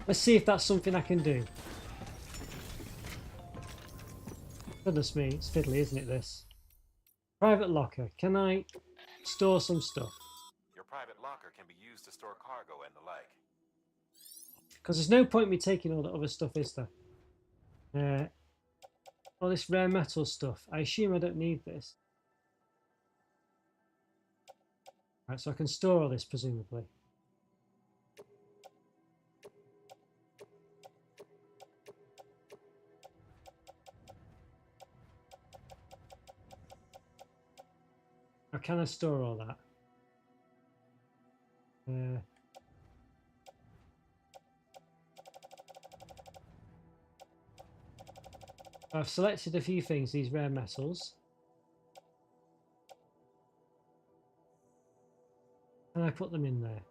Let's see if that's something I can do. Goodness me, it's fiddly, isn't it, this? Private locker. Can I store some stuff? Your private locker can be used to store cargo and the like. Because there's no point in me taking all the other stuff, is there? All this rare metal stuff. I assume I don't need this. Right, so I can store all this, presumably. Or can I store all that? I've selected a few things, these rare metals. And I put them in there.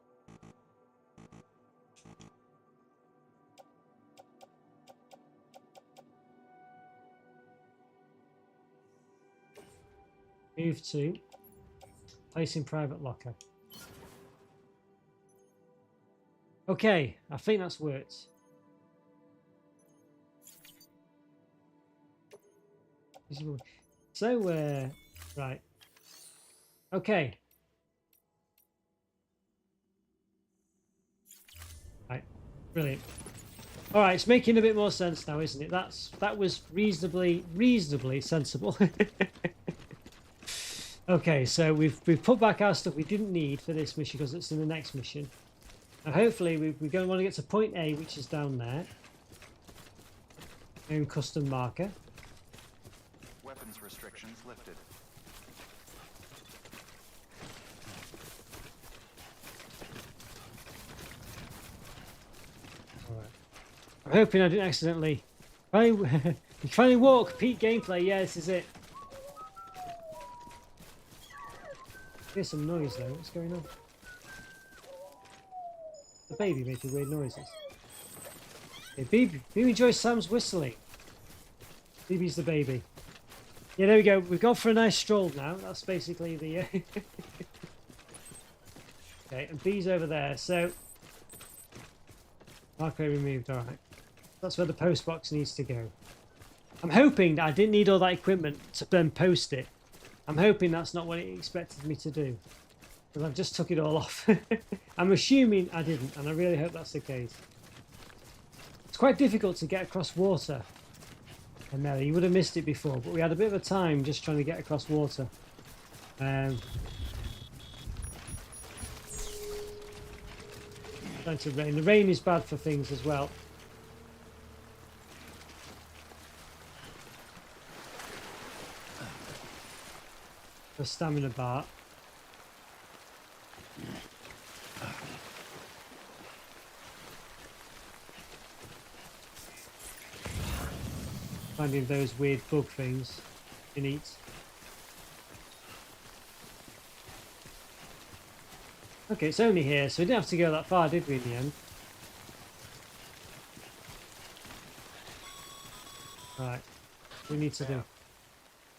Move to place in private locker. Okay, I think that's worked. So, right. Okay. Right. Brilliant. All right, it's making a bit more sense now, isn't it? That was reasonably sensible. Okay, so we've put back our stuff we didn't need for this mission because it's in the next mission. And hopefully we're going to want to get to point A, which is down there. And custom marker. Weapons restrictions lifted. Alright. I'm hoping I didn't accidentally... Finally walk, peak gameplay, yeah, this is it. Here's some noise though, what's going on? The baby making weird noises. Hey, Beebe enjoys Sam's whistling. Beebe's the baby. Yeah, there we go. We've gone for a nice stroll now. That's basically the... Okay, and B's over there, so... Marker removed, alright. That's where the post box needs to go. I'm hoping that I didn't need all that equipment to then post it. I'm hoping that's not what it expected me to do. Because I've just took it all off. I'm assuming I didn't, and I really hope that's the case. It's quite difficult to get across water. And Nelly, you would have missed it before, but we had a bit of a time just trying to get across water. Trying to rain. The rain is bad for things as well. A stamina bar. Finding those weird bug things you can eat. Okay, it's only here, so we didn't have to go that far, did we, in the end? Right, we need to do.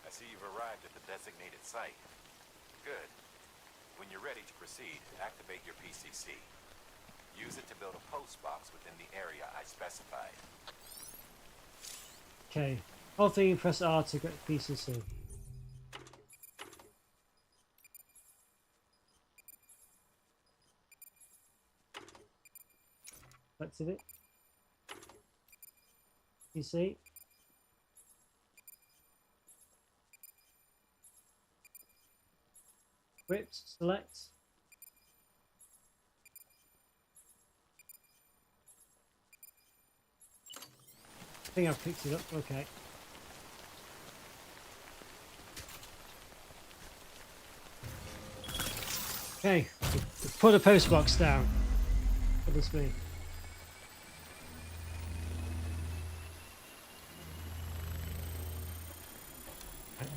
I see you've arrived at the designated site. Good. When you're ready to proceed, activate your PCC. Use it to build a post box within the area I specified. Okay, whole thing, press R to get PCC. Selected it. PC. Equipped, select. I think I've picked it up, okay. Okay, we've put a post box down. What does this mean?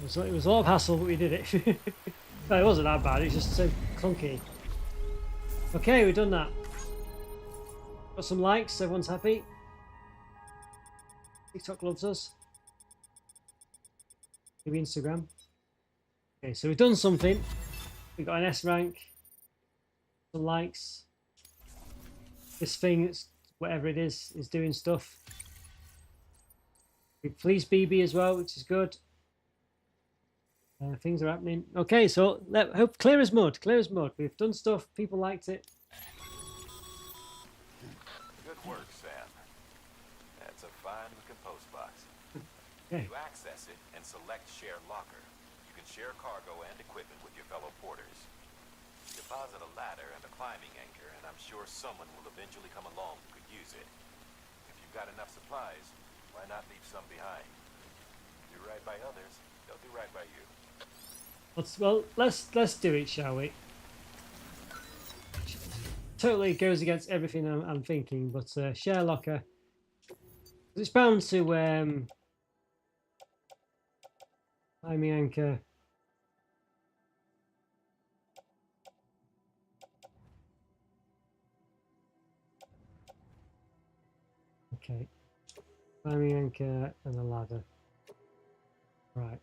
It was a lot of hassle, but we did it. No, it wasn't that bad, it was just so clunky. Okay, we've done that. Got some likes, everyone's happy. TikTok loves us. Maybe Instagram. Okay, so we've done something. We've got an S rank. Some likes. This thing, whatever it is doing stuff. We've pleased BB as well, which is good. Things are happening. Okay, so hope clear as mud. Clear as mud. We've done stuff. People liked it. Good work, Sam. That's a fine-looking post box. Okay. You access it and select Share Locker. You can share cargo and equipment with your fellow porters. Deposit a ladder and a climbing anchor, and I'm sure someone will eventually come along who could use it. If you've got enough supplies, why not leave some behind? Do right by others, they'll do right by you. Let's do it, shall we? Totally goes against everything I'm thinking, but share locker. It's bound to climbing anchor. Okay, climbing anchor and a ladder. Right.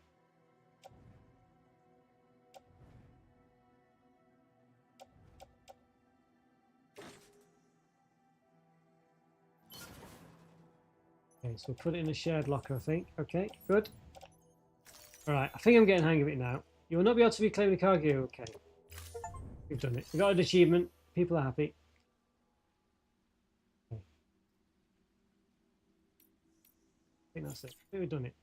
Okay, so we'll put it in a shared locker, I think. Okay, good. Alright, I think I'm getting the hang of it now. You will not be able to reclaim the cargo. Okay. We've done it. We got an achievement. People are happy. Okay. I think that's it. I think we've done it.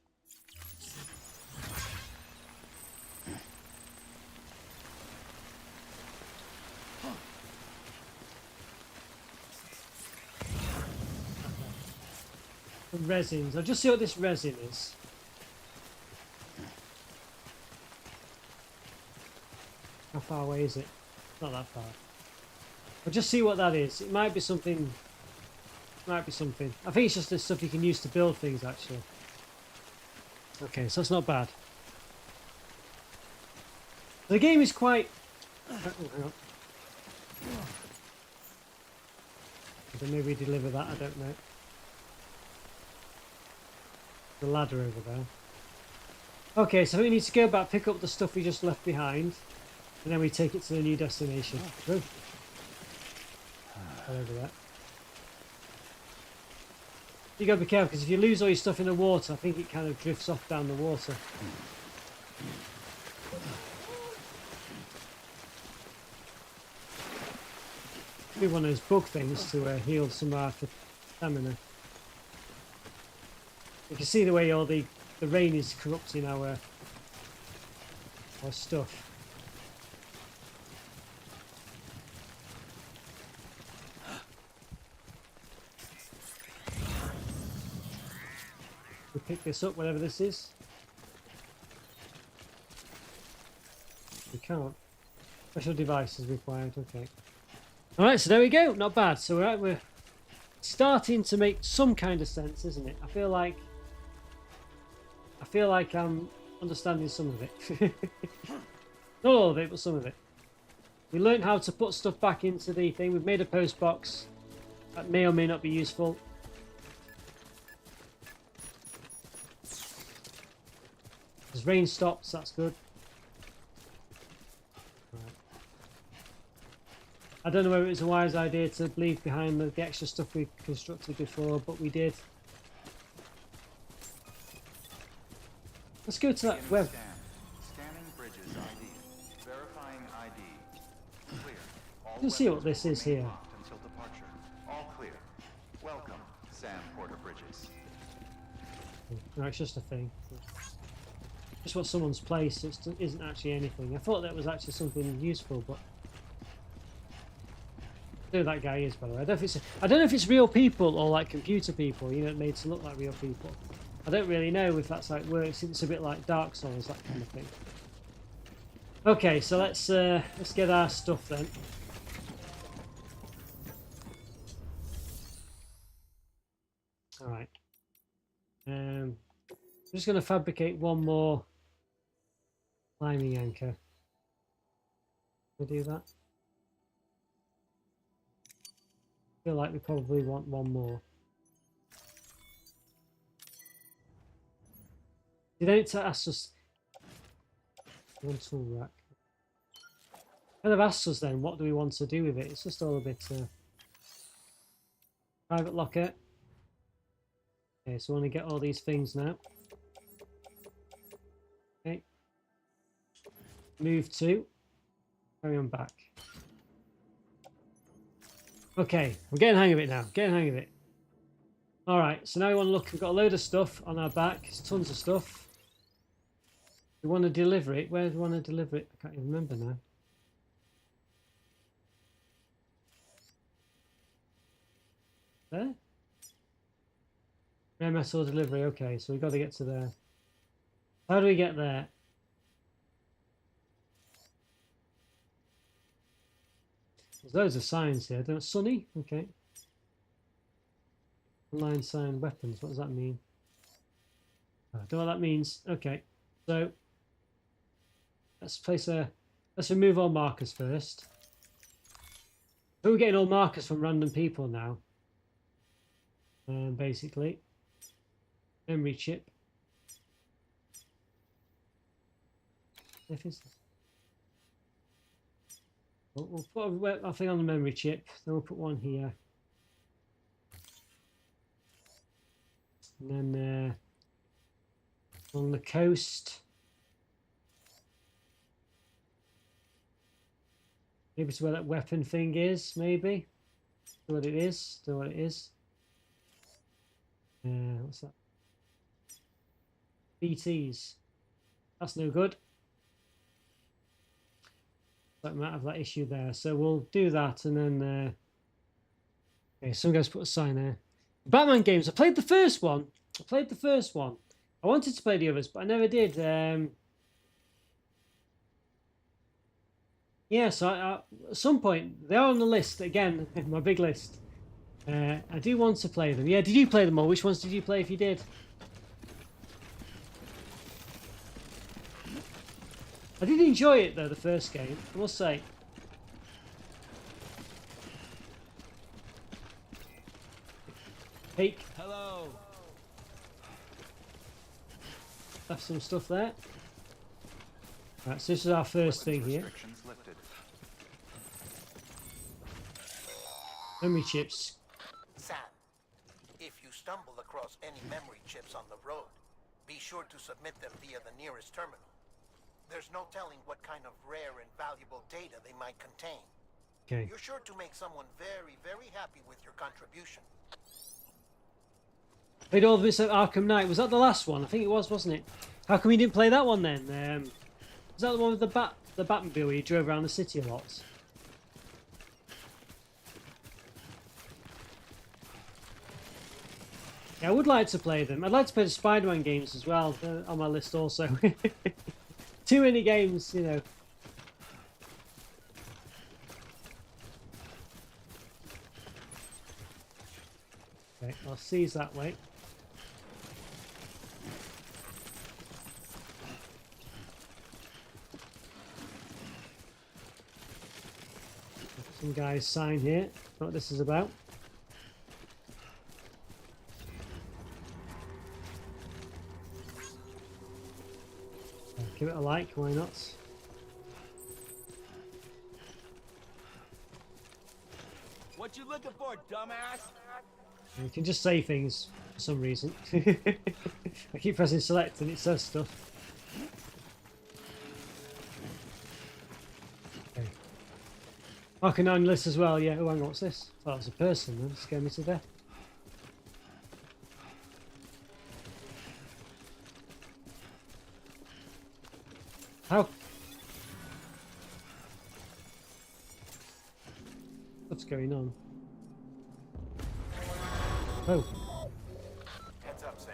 The resins. I'll just see what this resin is. How far away is it? Not that far. I'll just see what that is. It might be something. Might be something. I think it's just the stuff you can use to build things, actually. Okay, so that's not bad. The game is quite. Oh, hang on. Maybe deliver that. I don't know. The ladder over there. Okay, so we need to go back, pick up the stuff we just left behind, and then we take it to the new destination. Oh. Over there. You gotta be careful, because if you lose all your stuff in the water, I think it kind of drifts off down the water. Be one of those bug things to heal some of our stamina. You can see the way all the rain is corrupting our stuff. We pick this up, whatever this is. We can't. Special device is required. Okay. All right, so there we go. Not bad. So we're starting to make some kind of sense, isn't it? I feel like I'm understanding some of it. Not all of it, but some of it. We learned how to put stuff back into the thing. We've made a post box. That may or may not be useful. As rain stops, that's good. Right. I don't know whether it was a wise idea to leave behind the extra stuff we constructed before, but we did. Let's go to that web. Scanning bridges ID. Verifying ID. Clear. All Let's see what weapons this will is remain here. locked until departure. All clear. Welcome, Sam Porter Bridges. No, it's just a thing. Just what someone's placed. It isn't actually anything. I thought that was actually something useful, but I don't know who that guy is, by the way. I don't know if it's real people or like computer people. You know, made to look like real people. I don't really know if that's how it works. It's a bit like Dark Souls, that kind of thing. Okay, so let's get our stuff then. All right. I'm just going to fabricate one more climbing anchor. Can we do that? I feel like we probably want one more. You don't ask us. One tool rack. Kind of asks us then, what do we want to do with it? It's just all a bit. Private locker. Okay, so we want to get all these things now. Okay. Move to. Carry on back. Okay, we're getting the hang of it now. Getting the hang of it. Alright, so now we want to look. We've got a load of stuff on our back. There's tons of stuff. We want to deliver it. Where do we want to deliver it? I can't even remember now. There? Rare metal delivery. Okay, so we've got to get to there. How do we get there? There's loads of signs here. Don't Sunny? Okay. Online sign weapons. What does that mean? I don't know what that means. Okay. So let's remove all markers first. So we're getting all markers from random people now. Basically. Memory chip. If it's we'll put a thing on the memory chip, then we'll put one here. and then along the coast. Maybe to where that weapon thing is, maybe. What it is, do what it is. What's that? BTs. That's no good. That might have that issue there. So we'll do that and then okay, some guys put a sign there. Batman games. I played the first one. I wanted to play the others, but I never did. Yeah, so at some point, they're on the list again, my big list. I do want to play them. Yeah, did you play them all? Which ones did you play if you did? I did enjoy it though, the first game, I must say. Peek. Hello. Left some stuff there. Right, so this is our first thing here. Memory chips. Sam, if you stumble across any memory chips on the road, be sure to submit them via the nearest terminal. There's no telling what kind of rare and valuable data they might contain. Okay. You're sure to make someone very, very happy with your contribution. Played all of this at Arkham Knight. Was that the last one? I think it was, wasn't it? How come we didn't play that one then? Was that the one with the Batmobile where you drove around the city a lot? Yeah, I would like to play them. I'd like to play the Spider-Man games as well. They're on my list also. Too many games, you know. Okay, I'll seize that way. Some guys sign here. What this is about. Give it a like, why not? What you looking for, dumbass? You can just say things for some reason. I keep pressing select and it says stuff. Okay. Marking on list as well, yeah. Oh, hang on, what's this? I thought it was a person then. Scared me to death. How? What's going on? Oh. Heads up, Sam.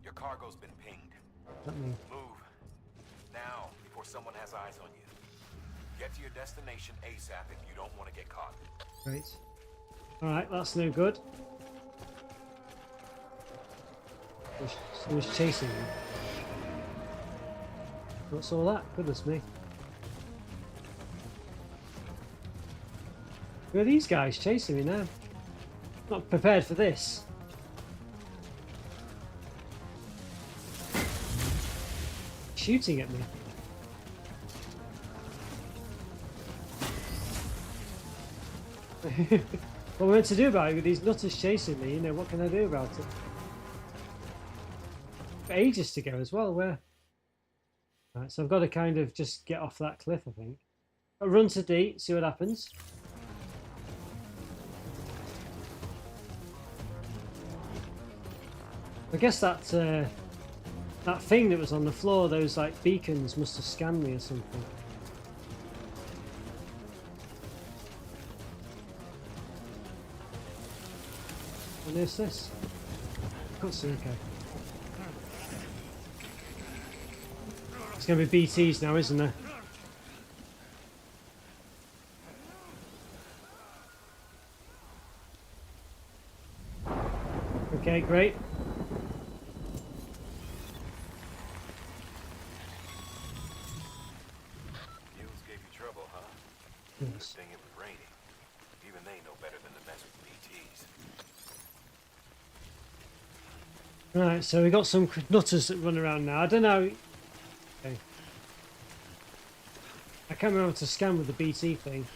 Your cargo's been pinged. That mean? Move. Now, before someone has eyes on you. Get to your destination ASAP if you don't want to get caught. Great. Alright, that's no good. Someone's chasing me. What's all that? Goodness me. Who are these guys chasing me now? Not prepared for this. Shooting at me. What am I meant to do about it with these nutters chasing me? You know, what can I do about it? Got ages to go as well. Where? Right, so I've got to kind of just get off that cliff, I think. I'll run to D, see what happens. I guess that that thing that was on the floor, those like beacons, must have scanned me or something. What is this? Can't see, okay. It's going to be BTs now, isn't there? Okay, great. Mules gave you trouble, huh? Yes. Good thing it was raining. Even they know better than to mess with BTs. Right, so we got some nutters that run around now. I don't know. Okay. I can't remember how to scan with the BT thing.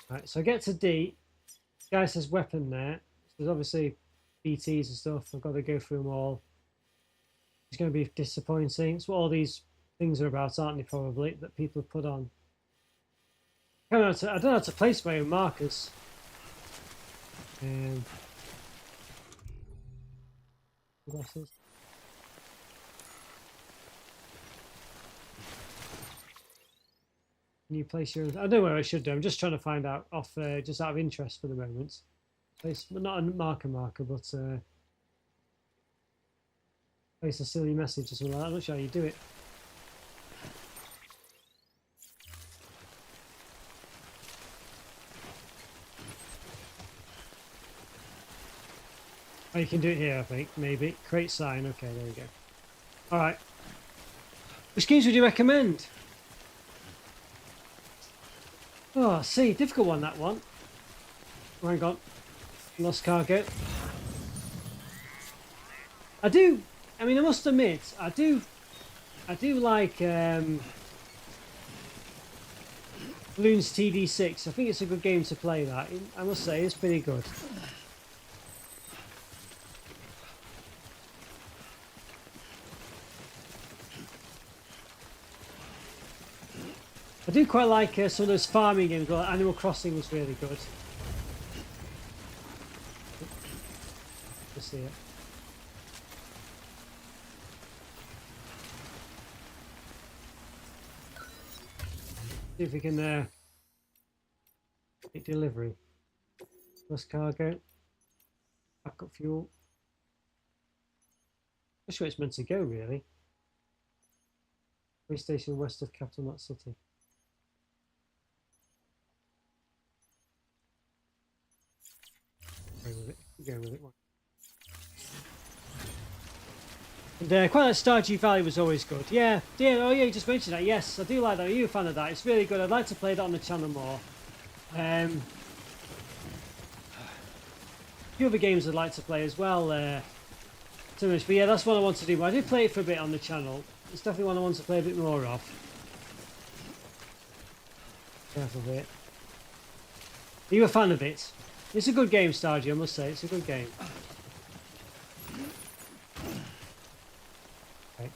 Right, so I get to D. Guy says weapon there. So there's obviously BTs and stuff. I've got to go through them all. It's going to be disappointing. It's what all these things are about, aren't they? Probably that people have put on. I don't know how to place my own markers. Glasses. Can you place your own? I don't know where I should do. I'm just trying to find out off, just out of interest for the moment. Place, not a marker, but place a silly message or something like that. I'm not sure how you do it. Oh, you can do it here, I think, maybe. Create sign. Okay, there we go. All right. Which games would you recommend? Oh, see, difficult one, that one. Oh, hang on. Lost cargo. I mean, I must admit, I do like Bloons TD6. I think it's a good game to play that. I must say, it's pretty good. I do quite like some of those farming games. Like Animal Crossing was really good. Let's see it. See if we can take delivery. Plus cargo. Backup fuel. That's where it's meant to go, really. Police station west of Capital Knot City. Go with it. And quite like Stardew Valley was always good. Yeah, oh yeah, you just mentioned that. Yes, I do like that. Are you a fan of that? It's really good. I'd like to play that on the channel more. A few other games I'd like to play as well. Too much, but yeah, that's what I want to do. But I did play it for a bit on the channel. It's definitely one I want to play a bit more of. Careful of it. Are you a fan of it? It's a good game, Stardew, I must say. It's a good game. Okay.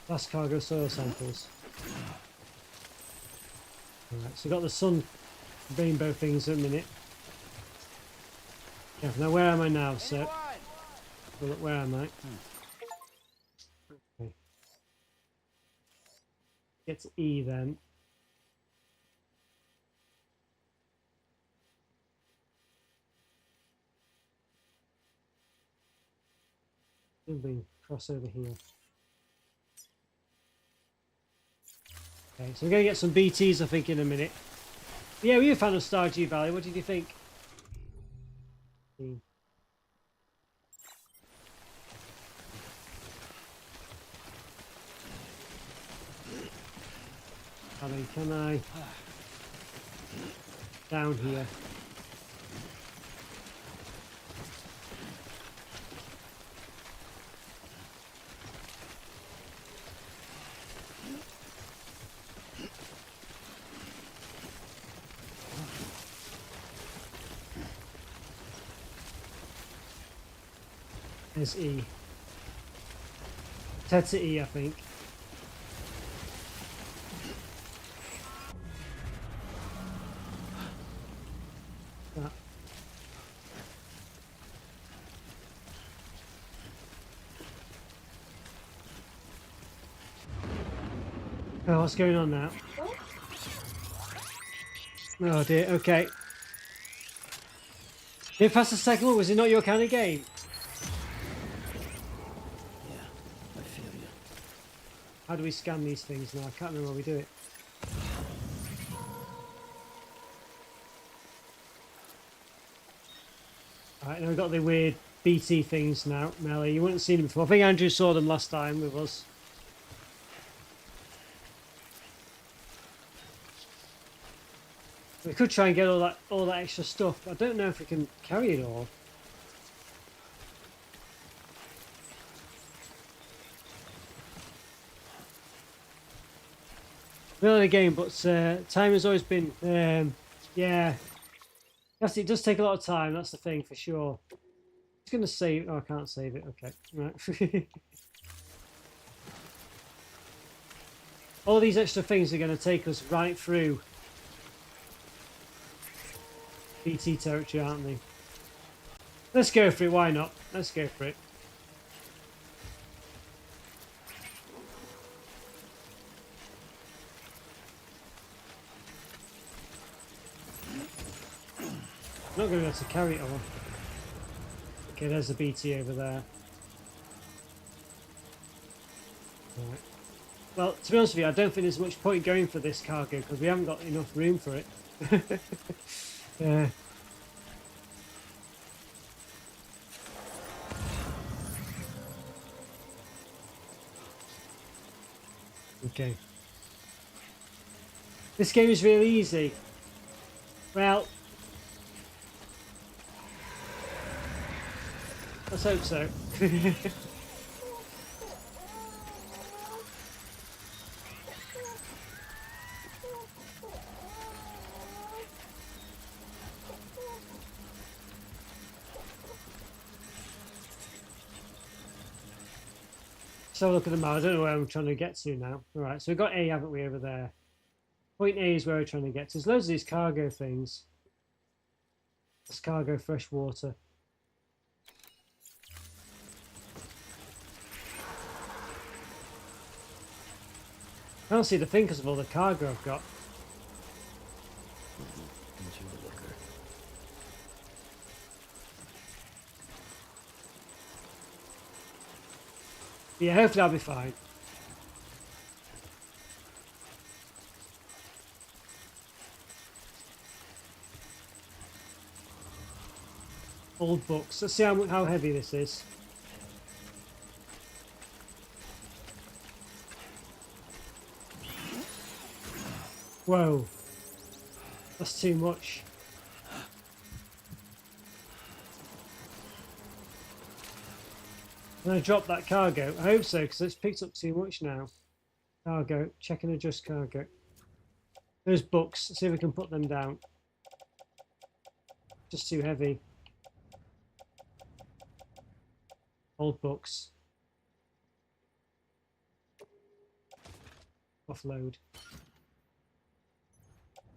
Last cargo soil samples. Alright, so we've got the sun rainbow things in a minute. Yeah, now where am I now, sir? Well, look, where am I? Okay. Get to E then. Building cross over here. Okay, so we're going to get some BTs, I think, in a minute. But yeah, were you a fan of Stardew Valley? What did you think? Can I down here? There's E. Ted to E, I think. That. Oh, what's going on now? Oh dear, okay. Did you pass the second one? Was it not your kind of game? Yeah, I feel you. How do we scan these things now? I can't remember how we do it. Alright, now we've got the weird BT things now, Melly. You wouldn't have seen them before. I think Andrew saw them last time with us. We could try and get all that extra stuff. I don't know if we can carry it all. Really game, but time has always been, yeah. Yes, it does take a lot of time. That's the thing for sure. Just gonna save. Oh, I can't save it. Okay, right. All these extra things are going to take us right through BT territory, aren't they? Let's go for it. Why not? Let's go for it. I'm not going to be able to carry it all. Okay, there's the BT over there. Right. Well, to be honest with you, I don't think there's much point going for this cargo because we haven't got enough room for it. Okay. This game is really easy. Well, let's hope so. So look at the map. I don't know where I'm trying to get to now. All right, so we've got A, haven't we, over there? Point A is where we're trying to get to. There's loads of these cargo things. It's cargo fresh water. I don't see the thing because of all the cargo I've got. Yeah, hopefully I'll be fine. Old books. Let's see how heavy this is. Whoa. That's too much. Can I drop that cargo? I hope so, because it's picked up too much now. Cargo. Check and adjust cargo. Those books. Let's see if we can put them down. Just too heavy. Old books. Offload.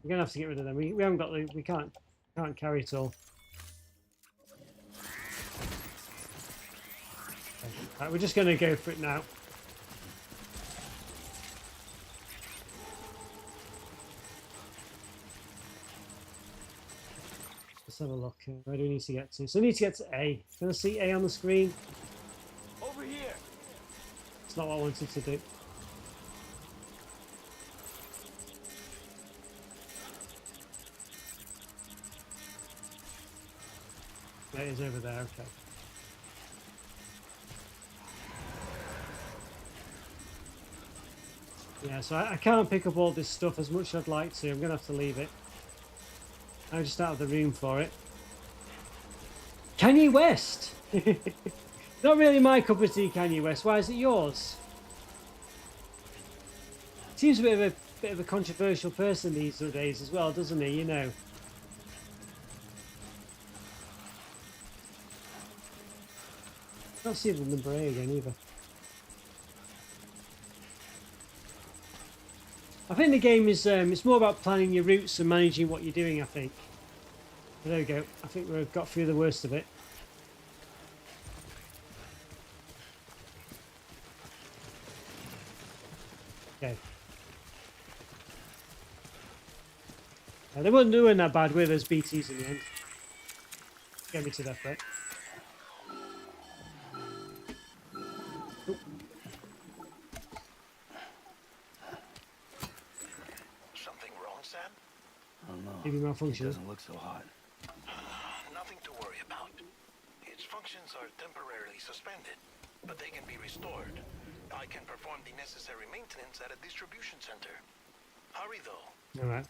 We're gonna have to get rid of them. We haven't got the. We can't carry it all. Right, we're just going to go for it now. Let's have a look. Where do we need to get to? So we need to get to A. Can I see A on the screen? Over here. It's not what I wanted to do. There it is over there. Okay. Yeah, so I can't pick up all this stuff as much as I'd like to. I'm going to have to leave it. I'm just out of the room for it. Kanye West! Not really my cup of tea, Kanye West. Why is it yours? Seems a bit of a controversial person these days as well, doesn't he? You know. I don't see the number A again either. I think the game is it's more about planning your routes and managing what you're doing, I think. But there we go. I think we've got through the worst of it. Okay. They weren't doing that bad with us BTs in the end. Get me to that threat. Maybe malfunction. It doesn't look so hot. Nothing to worry about. Its functions are temporarily suspended, but they can be restored. I can perform the necessary maintenance at a distribution center. Hurry though. Alright.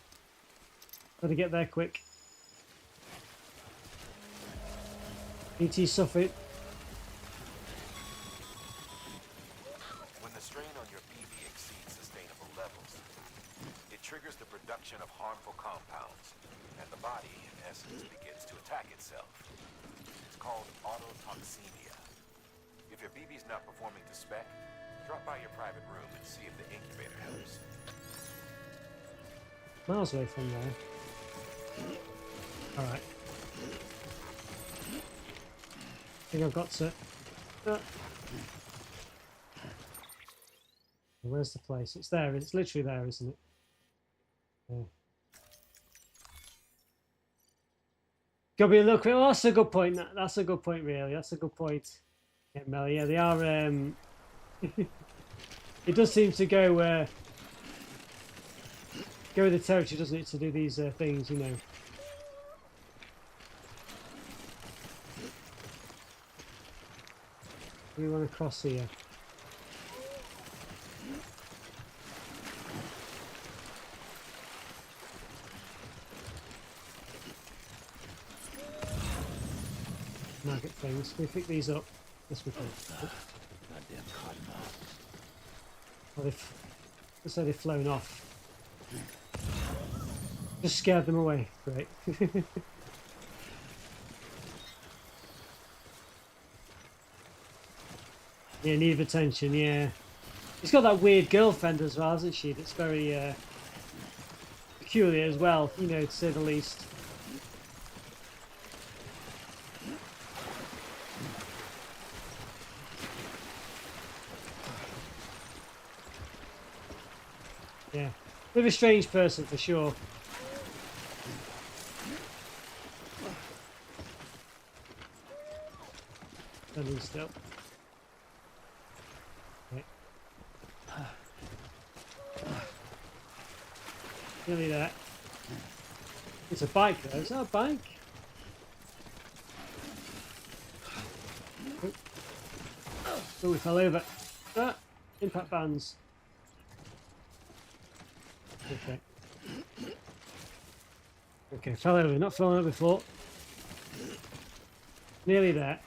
Gotta get there quick. BT suffered. When the strain on your PV exceeds sustainable levels, essence begins to attack itself. It's called autotoxemia. If your BB's not performing to spec, drop by your private room and see if the incubator helps. Miles away from there. Alright. I think I've got to... Where's the place? It's there. It's literally there, isn't it? Yeah. Gotta be a little quick. Well, that's a good point. That's a good point, really. That's a good point. Yeah, Mel. Yeah, they are. It does seem to go with the territory, doesn't it, to do these things, you know. We want to cross here. Maggot things. Can we pick these up? Yes, we can. Goddamn cottonmouth. Well, looks like they've flown off. Just scared them away. Great. Yeah, need of attention, yeah. She's got that weird girlfriend as well, hasn't she? That's very peculiar as well, you know, to say the least. Yeah, bit of a strange person for sure. Standing still. Okay. Nearly there. It's a bike though. Is that a bike? Oh, we fell over. Ah, impact bands. Okay. Okay, fell over. Not fallen over before. Nearly there.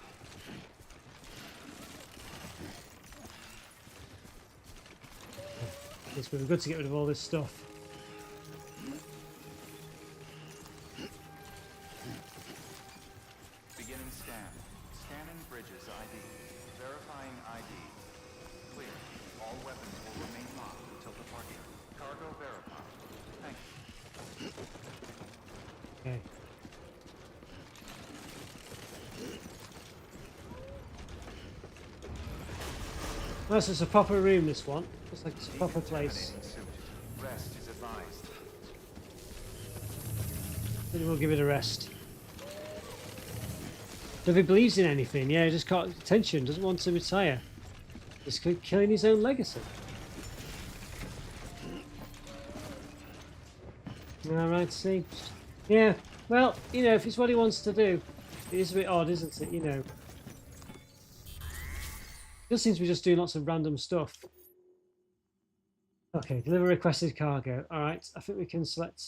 It's been good to get rid of all this stuff. Beginning scan. Scanning bridges ID. Verifying ID. Clear. All weapons will remain locked until departure. Cargo verified. Thank you. Okay. Well, so it's a proper room, this one. Looks like it's a proper place. Rest is advised. Maybe we'll give it a rest. So if he believes in anything, yeah, he just got attention, doesn't want to retire. He's killing his own legacy. Alright, see. Yeah, well, you know, if it's what he wants to do, it is a bit odd, isn't it, you know. It does seem to be just doing lots of random stuff. Okay, deliver requested cargo. Alright, I think we can select...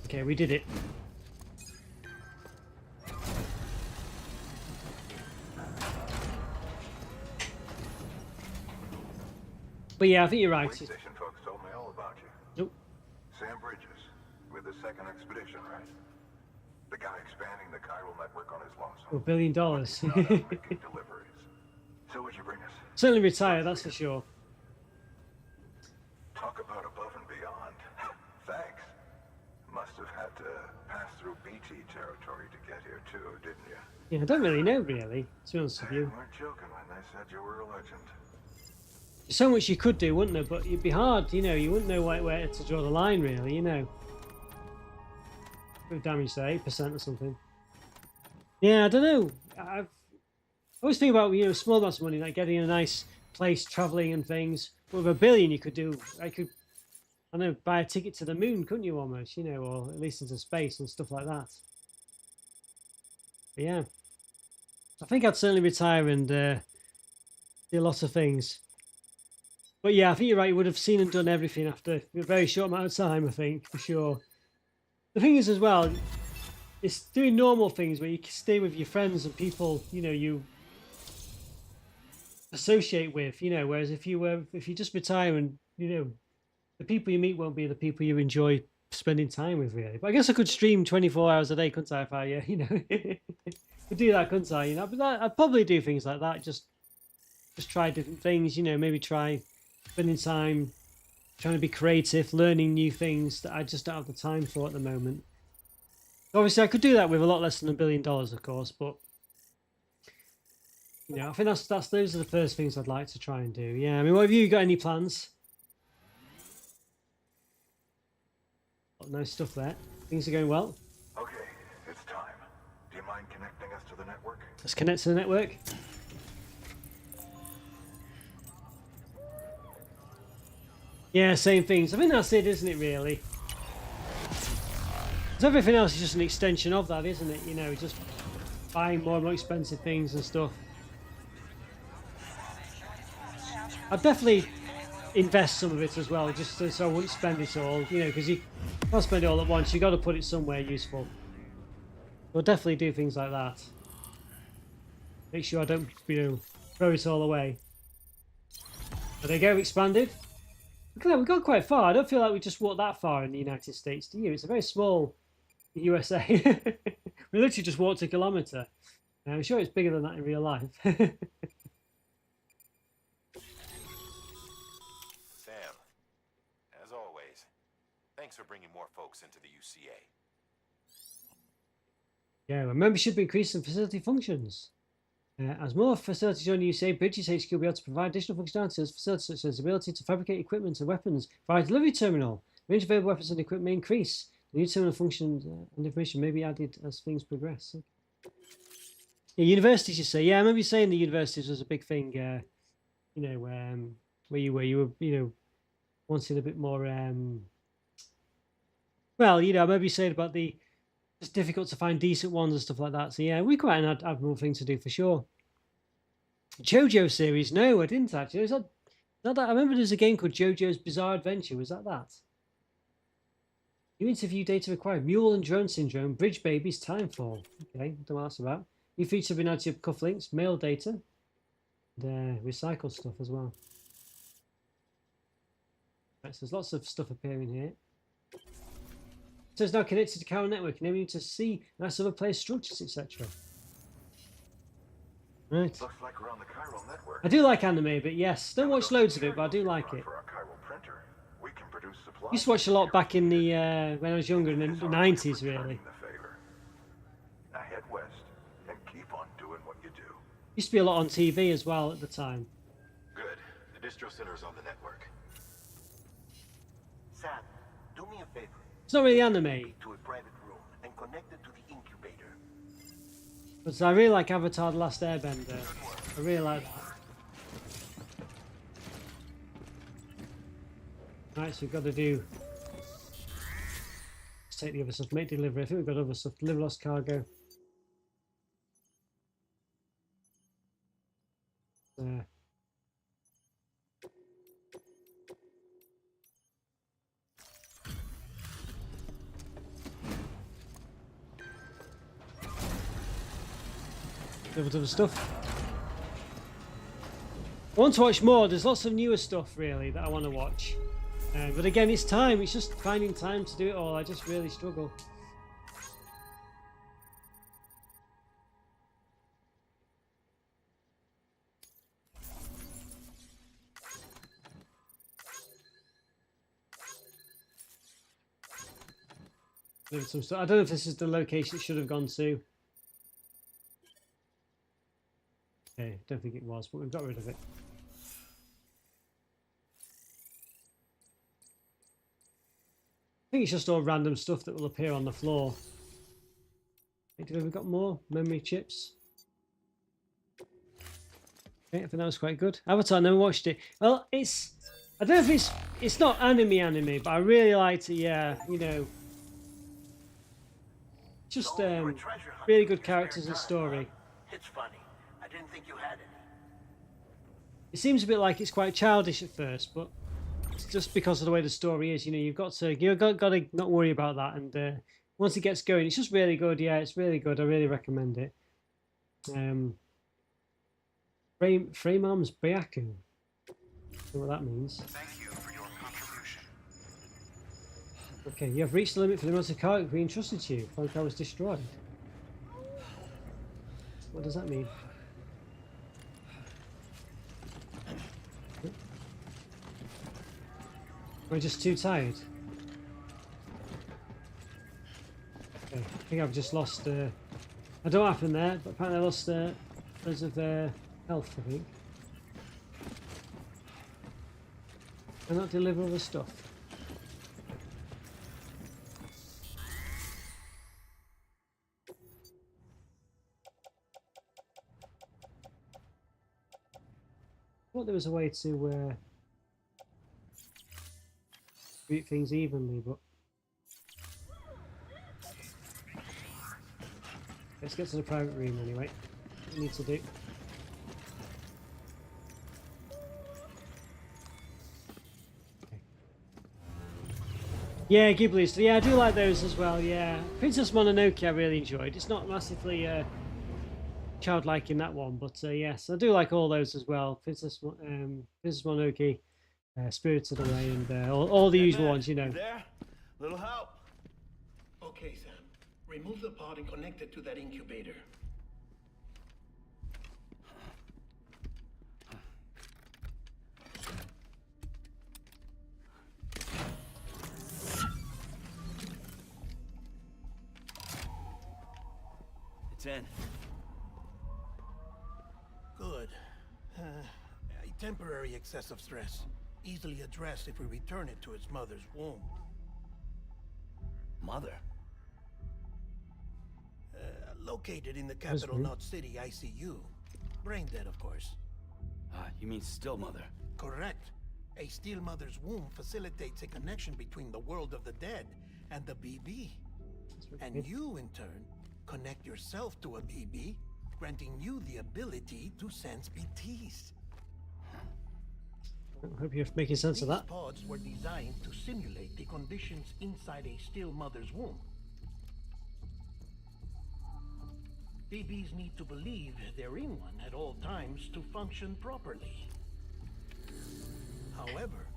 Okay, we did it. But yeah, I think you're right. Police station folks told me all about you. Nope. Sam Bridges, with the second expedition, right? The guy expanding the chiral network on his lonesome. $1 billion. Making deliveries. So what'd you bring us? Certainly retire, that's for sure. Talk about above and beyond. Thanks. Must have had to pass through BT territory to get here too, didn't you? Yeah, I don't really know, really, to be honest with They you. weren't joking when they said you were a legend. There's so much you could do, wouldn't there? But it'd be hard, you know, you wouldn't know where to draw the line, really, you know. Bit of damage there, 8% or something. Yeah, I don't know. I always think about, you know, small amounts of money, like getting a nice place, travelling and things. But with $1 billion, you could do, I don't know, buy a ticket to the moon, couldn't you, almost, you know, or at least into space and stuff like that. But yeah. I think I'd certainly retire and do a lot of things. But yeah, I think you're right. You would have seen and done everything after a very short amount of time, I think, for sure. The thing is as well, it's doing normal things where you can stay with your friends and people, you know, you associate with, you know, whereas if you just retire and, you know, the people you meet won't be the people you enjoy spending time with, really. But I guess I could stream 24 hours a day, couldn't I? If I, you know, could do that, couldn't I? You know, but I'd probably do things like that. Just try different things. You know, maybe try spending time trying to be creative, learning new things that I just don't have the time for at the moment. Obviously, I could do that with a lot less than $1 billion, of course. But you know, I think those are the first things I'd like to try and do. Yeah, I mean, what have you got? Any plans? Nice stuff there. Things are going well. Okay, it's time. Do you mind connecting us to the network? Let's connect to the network. Yeah, same things. I think that's it, isn't it, really? Because everything else is just an extension of that, isn't it? You know, just buying more and more expensive things and stuff. I'd definitely invest some of it as well, just so I wouldn't spend it all, you know, because you can't spend it all at once. You got to put it somewhere useful. We'll definitely do things like that. Make sure I don't, you know, throw it all away. But there you go, expanded. Look at that, we got quite far. I don't feel like we just walked that far in the United States, do you? It's a very small USA. We literally just walked a kilometre. I'm sure it's bigger than that in real life. Thanks for bringing more folks into the UCA. Yeah, well, membership increase in facility functions. As more facilities join the UCA, Bridges HQ will be able to provide additional functionality as facilities such as the ability to fabricate equipment and weapons via delivery terminal. Range of available weapons and equipment may increase. The new terminal functions and information may be added as things progress. Yeah, universities, you say? Yeah, I remember you saying the universities was a big thing. You know, where you were, you know, wanting a bit more. Well, you know, I remember you saying about it's difficult to find decent ones and stuff like that. So yeah, we quite an admirable thing to do for sure. JoJo series? No, I didn't actually. Is that I remember there's a game called JoJo's Bizarre Adventure. Was that? New interview data required. Mule and drone syndrome. Bridge babies. Timefall. Okay, don't know what that's about. New features have been added to cufflinks. Mail data. And recycle stuff as well. Right, so there's lots of stuff appearing here. So it's now connected to Chiral network, enabling you to see nice other player structures, etc. Right. Looks like we're on the Chiral network. I do like anime, but yes, don't watch loads of it, but I do like it. For our Chiral printer, we can produce supplies. Used to watch a lot back in the when I was younger, in the 90s, really. Now head west and keep on doing what you do. Used to be a lot on TV as well at the time. Good. The distro center is on the network. Sam, do me a favor. It's not really anime. To a private room and connect it to the incubator. But I really like Avatar: The Last Airbender. I really like that. Right, so we've got to do. Let's take the other stuff. Make delivery. I think we've got other stuff. Deliver lost cargo. There. Other stuff. I want to watch more. There's lots of newer stuff really that I want to watch, but again, it's time. It's just finding time to do it all. I just really struggle. Some stuff. I don't know if this is the location it should have gone to. Okay, don't think it was, but we've got rid of it. I think it's just all random stuff that will appear on the floor. Have we got more memory chips? Okay, I think that was quite good. Avatar, never watched it. Well, I don't know if it's not anime, but I really liked it. Yeah, you know, just really good characters and story. It's funny. I didn't think you had any. It seems a bit like it's quite childish at first, but it's just because of the way the story is. You know, you've got to not worry about that. And once it gets going, it's just really good. Yeah, it's really good. I really recommend it. Frame Arms Byaku. I don't know what that means. Thank you for your contribution. Okay, you have reached the limit for the amount of cargo we entrusted to you. One car was destroyed. What does that mean? Am I just too tired? Okay, I think I've just lost. I don't know what happened there, but apparently I lost loads of health, I think. Cannot deliver all the stuff. I thought there was a way to treat things evenly, but let's get to the private room anyway. What we need to do. Okay. Yeah, Ghibli's. Yeah, I do like those as well. Yeah, Princess Mononoke I really enjoyed. It's not massively childlike in that one, but yes, I do like all those as well. Princess Mononoke, Spirited Away, and all the usual ones, you know. There? Little help. Okay, Sam. Remove the pod and connect it to that incubator. It's in. Good. A temporary excessive stress. Easily addressed if we return it to its mother's womb. Mother? Located in the capital Knot City ICU. Brain dead, of course. You mean still mother? Correct. A still mother's womb facilitates a connection between the world of the dead and the BB. And you, in turn, connect yourself to a BB, granting you the ability to sense BTs. I hope you're making sense of that. These pods were designed to simulate the conditions inside a still mother's womb. BBs need to believe they're in one at all times to function properly. However,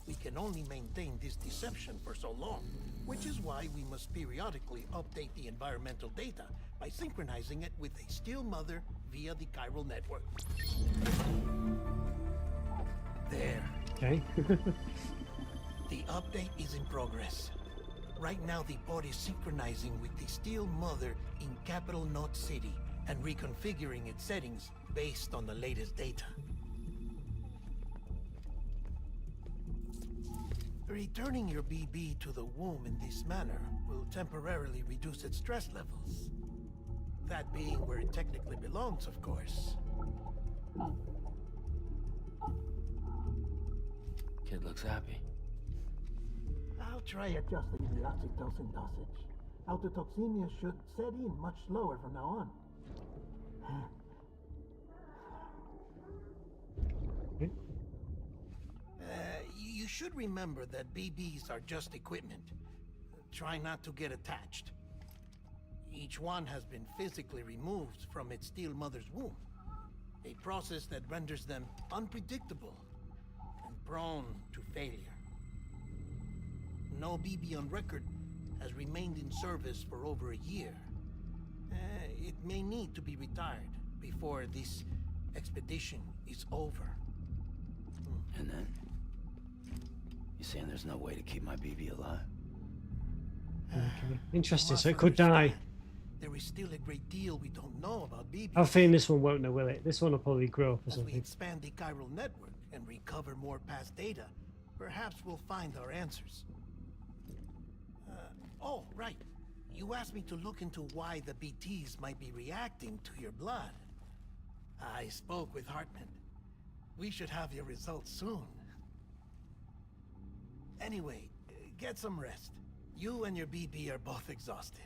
we can only maintain this deception for so long, which is why we must periodically update the environmental data by synchronizing it with a still mother via the chiral network. There. Okay. The update is in progress. Right now, the pod is synchronizing with the still mother in capital Knot City and reconfiguring its settings based on the latest data. Returning your BB to the womb in this manner will temporarily reduce its stress levels. That being where it technically belongs, of course. Kid looks happy. I'll try adjusting the oxytocin dosage. Autotoxemia should set in much slower from now on. You should remember that BBs are just equipment. Try not to get attached. Each one has been physically removed from its still mother's womb. A process that renders them unpredictable and prone to failure. No BB on record has remained in service for over a year. It may need to be retired before this expedition is over. And then? You saying there's no way to keep my BB alive? Okay. Interesting, so it could die. There is still a great deal we don't know about BBs. I have a feeling this one won't know, will it? This one will probably grow up or As we something. expand the chiral network and recover more past data, perhaps we'll find our answers. Oh, right. You asked me to look into why the BTs might be reacting to your blood. I spoke with Hartman. We should have your results soon. Anyway, get some rest. You and your BB are both exhausted.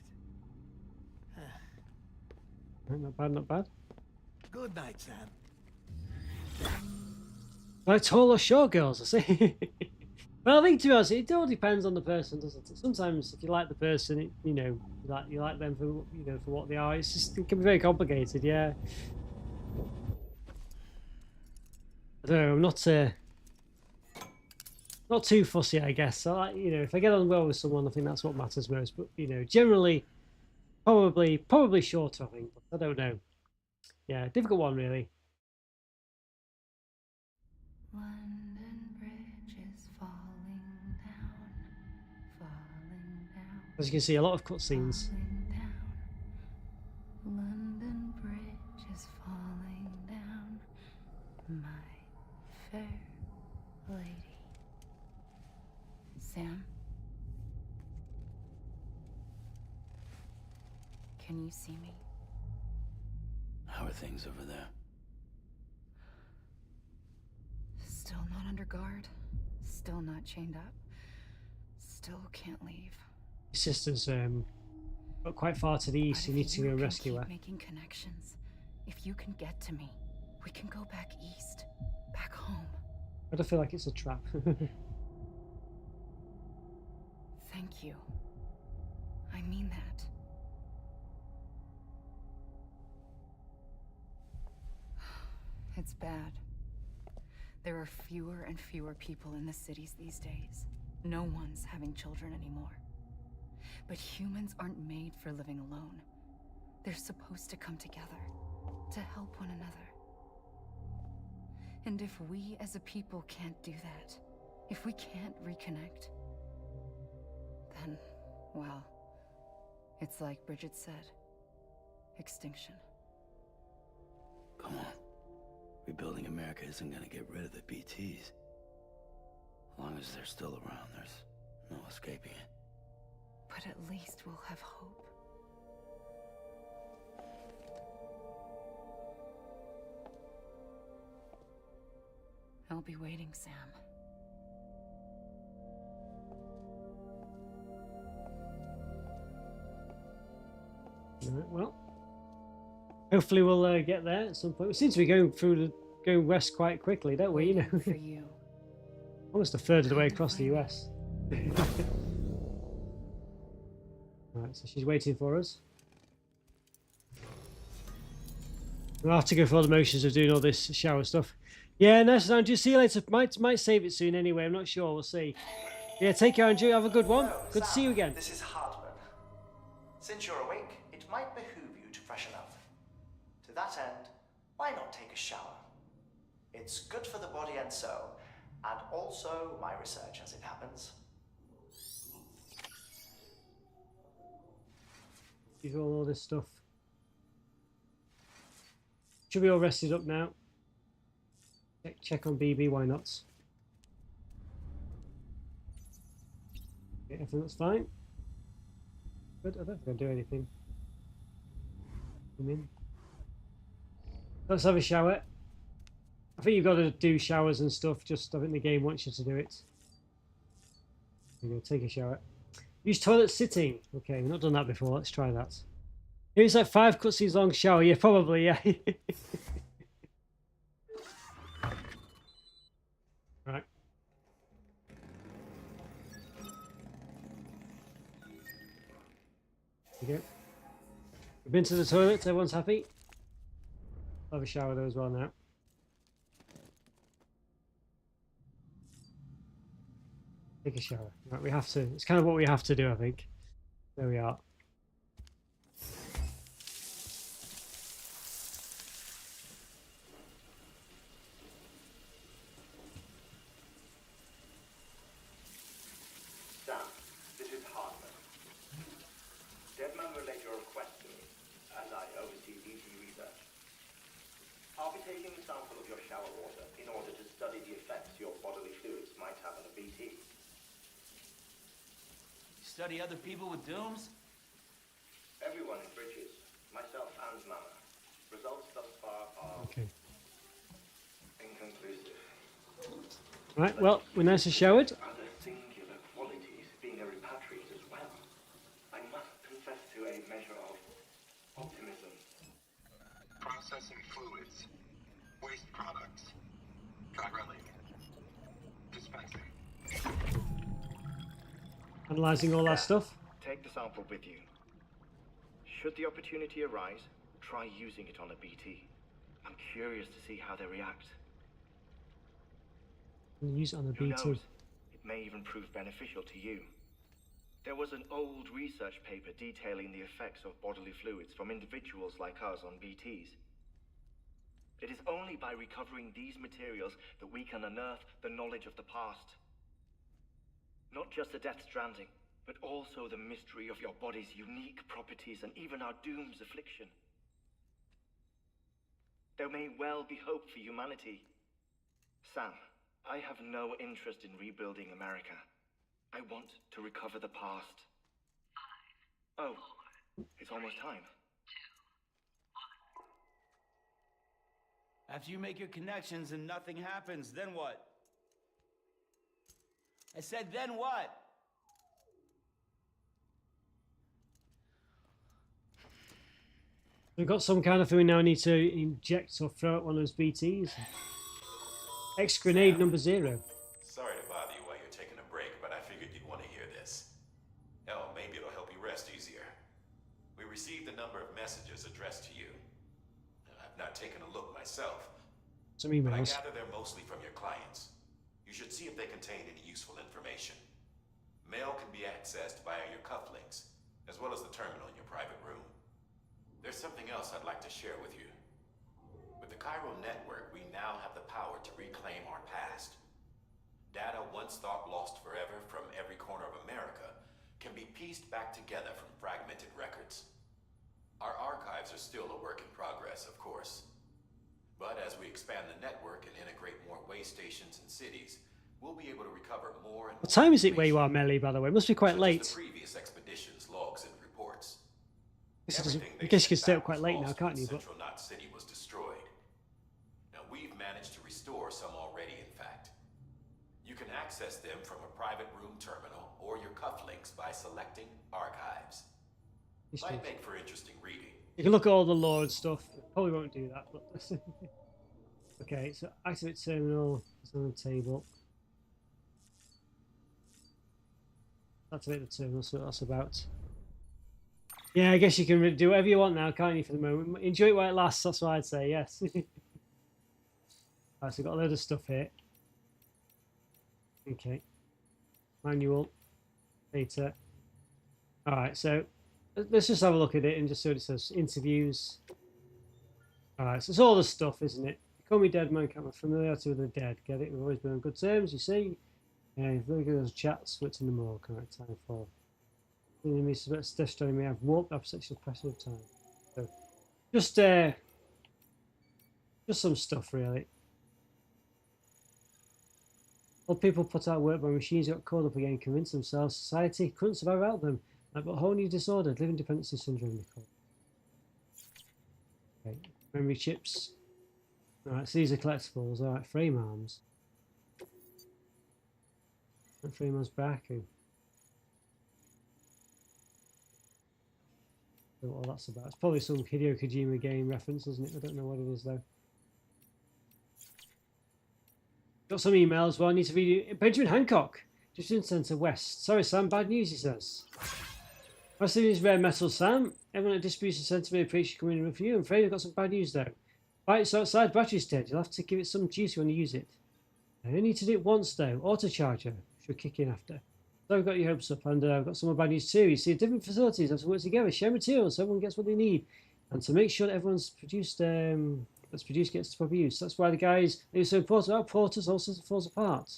Not bad, not bad. Good night, Sam. Like tall or short girls, I see. Well, I think to be honest, it all depends on the person, doesn't it? Sometimes if you like the person, it, you like them for for what they are. It's just, it can be very complicated, yeah. I don't know. I'm not. not too fussy, I guess. So, you know, if I get on well with someone, I think that's what matters most. But you know, generally, probably short. I think, but I don't know. Yeah, difficult one really. London Bridge is falling down, falling down, As you can see, a lot of cutscenes. falling down. London Bridge is falling down, my fair lady. Sam? Can you see me? How are things over there? Still not under guard. Still not chained up. Still can't leave. Your sister's got quite far to the east. But You need if to go can rescue keep her. making connections, if you can get to me, we can go back east, back home. I don't feel like it's a trap. Thank you. I mean that. It's bad. There are fewer and fewer people in the cities these days. No one's having children anymore. But humans aren't made for living alone. They're supposed to come together, to help one another. And if we as a people can't do that, if we can't reconnect, then, well, it's like Bridget said, extinction. Come on. Rebuilding America isn't gonna get rid of the BTs. As long as they're still around, there's no escaping it. But at least we'll have hope. I'll be waiting, Sam. Right, well, hopefully we'll get there at some point. We seem to be going west quite quickly, don't we? You know, For you. almost a third of the way across the US. Right, so she's waiting for us. We'll have to go through all the motions of doing all this shower stuff. Yeah, nice, Andrew. See you later. Might save it soon anyway. I'm not sure. We'll see. Yeah, take care, Andrew. Have a good one. Hello, Good to see you Sam. again. This is Hartman. Since you're awake, it might behoove you to freshen up. To that end, why not take a shower? It's good for the body and soul, and also my research as it happens. You've got all this stuff. Should be all rested up now. Check on BB, why not? Okay, everything looks fine. Good, I don't think I'll do anything. Come in. Let's have a shower. I think you've got to do showers and stuff, just I think the game wants you to do it. There you go, take a shower. Use toilet sitting. Okay, we've not done that before, let's try that. It's like 5 cutscenes long shower, yeah, probably, yeah. Right. There you go. We've been to the toilet, everyone's happy. I'll have a shower though as well now. Take a shower. Right, we have to. It's kind of what we have to do, I think. There we are. Sam, this is Hartman. Deadman relayed your request to me, as I oversee BT research. I'll be taking a sample of your shower water in order to study the effects your bodily fluids might have on a BT. Study other people with dooms? Everyone in Bridges, myself and Mama. Results thus far are inconclusive. Right, well, we're nice and showered. Other singular qualities being a repatriate as well. I must confess to a measure of optimism. Processing fluids. Waste products. Drilling. Dispensing. Analysing all that stuff. Take the sample with you. Should the opportunity arise, try using it on a BT. I'm curious to see how they react. And use it on the Who BT. knows? It may even prove beneficial to you. There was an old research paper detailing the effects of bodily fluids from individuals like us on BTs. It is only by recovering these materials that we can unearth the knowledge of the past. Not just the Death Stranding, but also the mystery of your body's unique properties and even our doom's affliction. There may well be hope for humanity. Sam, I have no interest in rebuilding America. I want to recover the past. 5, 4, oh, it's almost time. 2, 1. After you make your connections and nothing happens, then what? I said, then what? We've got some kind of thing we now need to inject or throw at one of those BTs. X grenade number 0. Sorry to bother you while you're taking a break, but I figured you'd want to hear this. Hell, maybe it'll help you rest easier. We received a number of messages addressed to you. I've not taken a look myself. Some emails. But I gather they're mostly from your clients. You should see if they contain any useful information. Mail can be accessed via your cufflinks, as well as the terminal in your private room. There's something else I'd like to share with you. With the Cairo network, we now have the power to reclaim our past. Data once thought lost forever from every corner of America can be pieced back together from fragmented records. Our archives are still a work in progress, of course. But as we expand the network and integrate more way stations and cities, we'll be able to recover more and more. What time is it where you are, Melly, by the way? It must be quite late. The previous expeditions, logs, and reports. I guess you can stay up quite late now, can't you? But Central Knot City was destroyed. Now we've managed to restore some already, in fact. You can access them from a private room terminal or your cufflinks by selecting Archives. Might make for interesting reading. You can look at all the lore and stuff. Probably won't do that, but okay, so activate terminal. It's on the table. Activate the terminal, so that's about. Yeah, I guess you can do whatever you want now, can't you, for the moment? Enjoy it while it lasts, that's what I'd say, yes. Alright, so we've got a load of stuff here. Okay. Manual. Data. Alright, so let's just have a look at it and just see what it says. Interviews. Alright, so it's all the stuff, isn't it? Call me dead man, can't familiarity with the dead. Get it? We've always been on good terms, you see. Yeah, very good as chats, what's in the more correct time for. The enemy suspects Death Stranding may have warped up sexual pressure of time. So just some stuff really. All people put out work by machines got caught up again, convinced themselves society couldn't survive without them. Like a whole new disorder, living dependency syndrome they call it. Okay, memory chips. Alright, so these are collectibles. Alright, frame arms. And frame arms back. What that's about. It's probably some Hideo Kojima game reference, isn't it? I don't know what it is though. Got some emails. Well, I need to read you. Benjamin Hancock, Distribution Centre West. Sorry, Sam. Bad news, he says. I was thinking it's rare metal, Sam. Everyone at Distribution Centre may appreciate you coming in with you. I'm afraid I've got some bad news though. Bite's outside, battery's dead. You'll have to give it some juice when you use it. I only need to do it once though. Auto charger should kick in after. So I've got your hopes up, and I've got some more bad news too. You see, different facilities have to work together, share materials, so everyone gets what they need, and to make sure that everyone's produced, that's produced gets to proper use. That's why the guys who are so important about Porters also falls apart.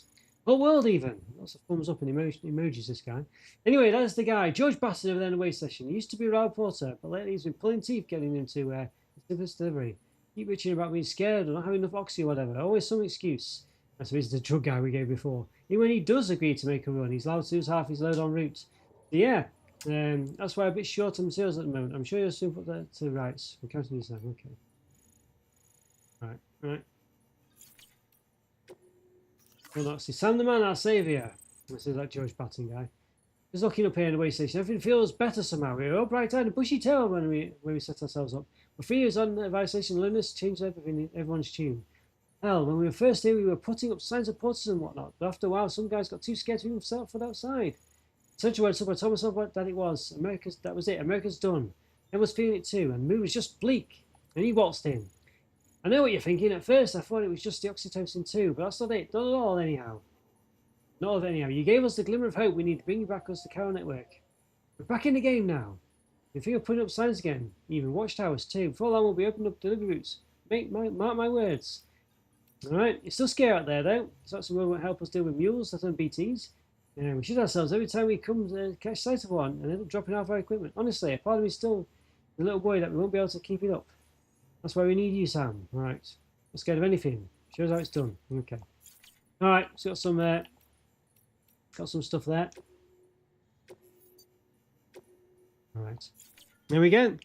Whole world even. Lots of thumbs up and emojis, this guy. Anyway, that's the guy, George Basson over there in the way session. He used to be a Rail Porter, but lately he's been pulling teeth getting into simplest delivery. Keep bitching about being scared or not having enough oxy or whatever. Always some excuse. That's the drug guy we gave before. Even when he does agree to make a run, he's allowed to use half his load en route. So yeah, that's why I'm a bit short on materials at the moment. I'm sure you'll soon put that to rights. We're counting these now. Okay. Right. Well, that's Sam the man, our saviour. This is that George Batten guy. Just looking up here in the way station, everything feels better somehow. We're all bright-eyed and bushy-tailed when we set ourselves up. But 3 years on the advice station, learners changed everything, everyone's tune. Hell, when we were first here, we were putting up signs of porters and whatnot, but after a while, some guys got too scared to even set foot outside. Such a word, so I told myself that it was. That was it. America's done. I was feeling it too, and the mood was just bleak. And he waltzed in. I know what you're thinking. At first, I thought it was just the oxytocin too, but that's not it. Not at all, anyhow. Not of anyhow. You gave us the glimmer of hope we need to bring you back us the Carol Network. We're back in the game now. We think of putting up signs again, even watchtowers too. Before long, we'll be opening up delivery routes. Mark my words. Alright, it's still scary out there though. Sorts of won't help us deal with mules that are BTs. Yeah, we shoot ourselves every time we come to catch sight of one and end up dropping off our equipment. Honestly, a part of me still a little worried that we won't be able to keep it up. That's why we need you, Sam. Alright. Not scared of anything. Shows how it's done. Okay. Alright, so got some stuff there. Alright. There we go.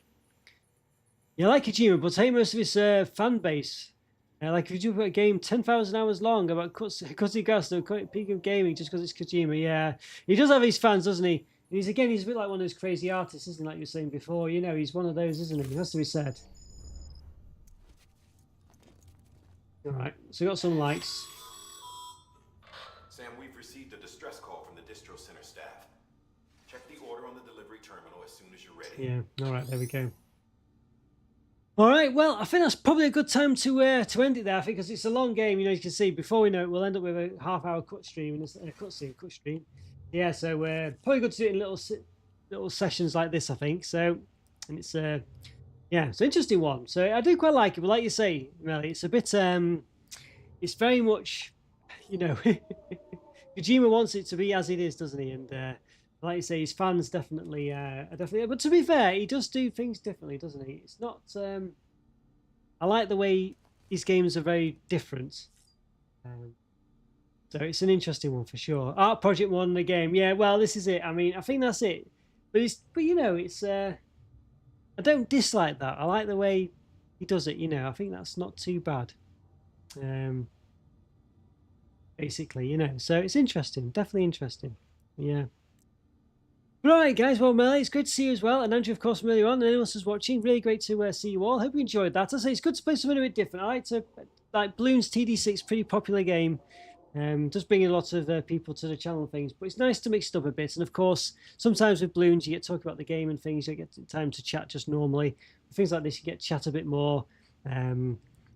Yeah, I like Kojima, but I hate most of his fan base. Like if you do a game 10,000 hours long about cutting gas no peak of gaming just because it's Kojima, yeah. He does have his fans, doesn't he? And he's a bit like one of those crazy artists, isn't he? Like you were saying before, you know, he's one of those, isn't he? It has to be said. Alright, so we got some likes. Sam, we've received a distress call from the distro center staff. Check the order on the delivery terminal as soon as you're ready. Yeah, alright, there we go. Alright, well, I think that's probably a good time to end it there, I think, because it's a long game, you know, you can see. Before we know it, we'll end up with a half-hour cut stream. Yeah, so probably good to do it in little sessions like this, I think. So, and it's, yeah, it's an interesting one. So I do quite like it, but like you say, Melly, it's a bit, it's very much, you know, Kojima wants it to be as it is, doesn't he? And like you say, his fans definitely, but to be fair, he does do things differently, doesn't he? It's not. I like the way his games are very different. So it's an interesting one for sure. Art Project won the game. Yeah, well, this is it. I mean, I think that's it. But you know, it's. I don't dislike that. I like the way he does it. You know, I think that's not too bad. Basically, you know, so it's interesting. Definitely interesting. Yeah. But alright guys, well Melly, it's good to see you as well, and Andrew of course from earlier on, and anyone else who's watching, really great to see you all. Hope you enjoyed that. As I say, it's good to play something a bit different. Like Bloons TD6, pretty popular game, just bringing a lot of people to the channel and things, but it's nice to mix it up a bit. And of course, sometimes with Bloons you get to talk about the game and things, you get time to chat just normally. With things like this you get to chat a bit more,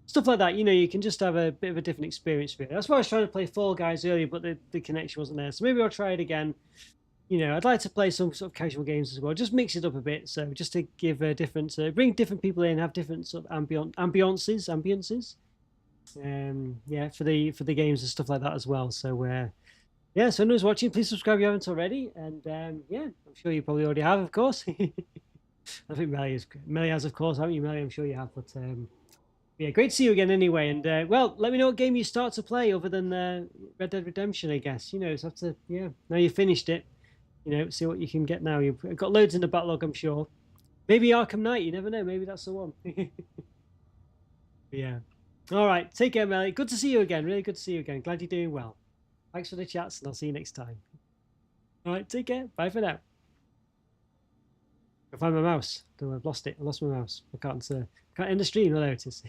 stuff like that, you know, you can just have a bit of a different experience with it. That's why I was trying to play Fall Guys earlier, but the connection wasn't there, so maybe I'll try it again. You know, I'd like to play some sort of casual games as well, just mix it up a bit. So just to give a different, bring different people in, have different sort of ambiances. Yeah, for the games and stuff like that as well. So yeah, so anyone who's watching, please subscribe if you haven't already. And yeah, I'm sure you probably already have, of course. I think Melly has, of course, haven't you, Melly? I'm sure you have. But yeah, great to see you again anyway. And well, let me know what game you start to play other than Red Dead Redemption, I guess. You know, so have to, yeah, now you've finished it. You know, see what you can get now. You've got loads in the backlog, I'm sure. Maybe Arkham Knight, you never know. Maybe that's the one. Yeah. All right, take care, Melly. Good to see you again. Really good to see you again. Glad you're doing well. Thanks for the chats, and I'll see you next time. All right, take care. Bye for now. I'll find my mouse. Oh, I've lost it. I lost my mouse. I can't end the stream. Oh, there it is.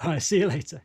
All right, see you later.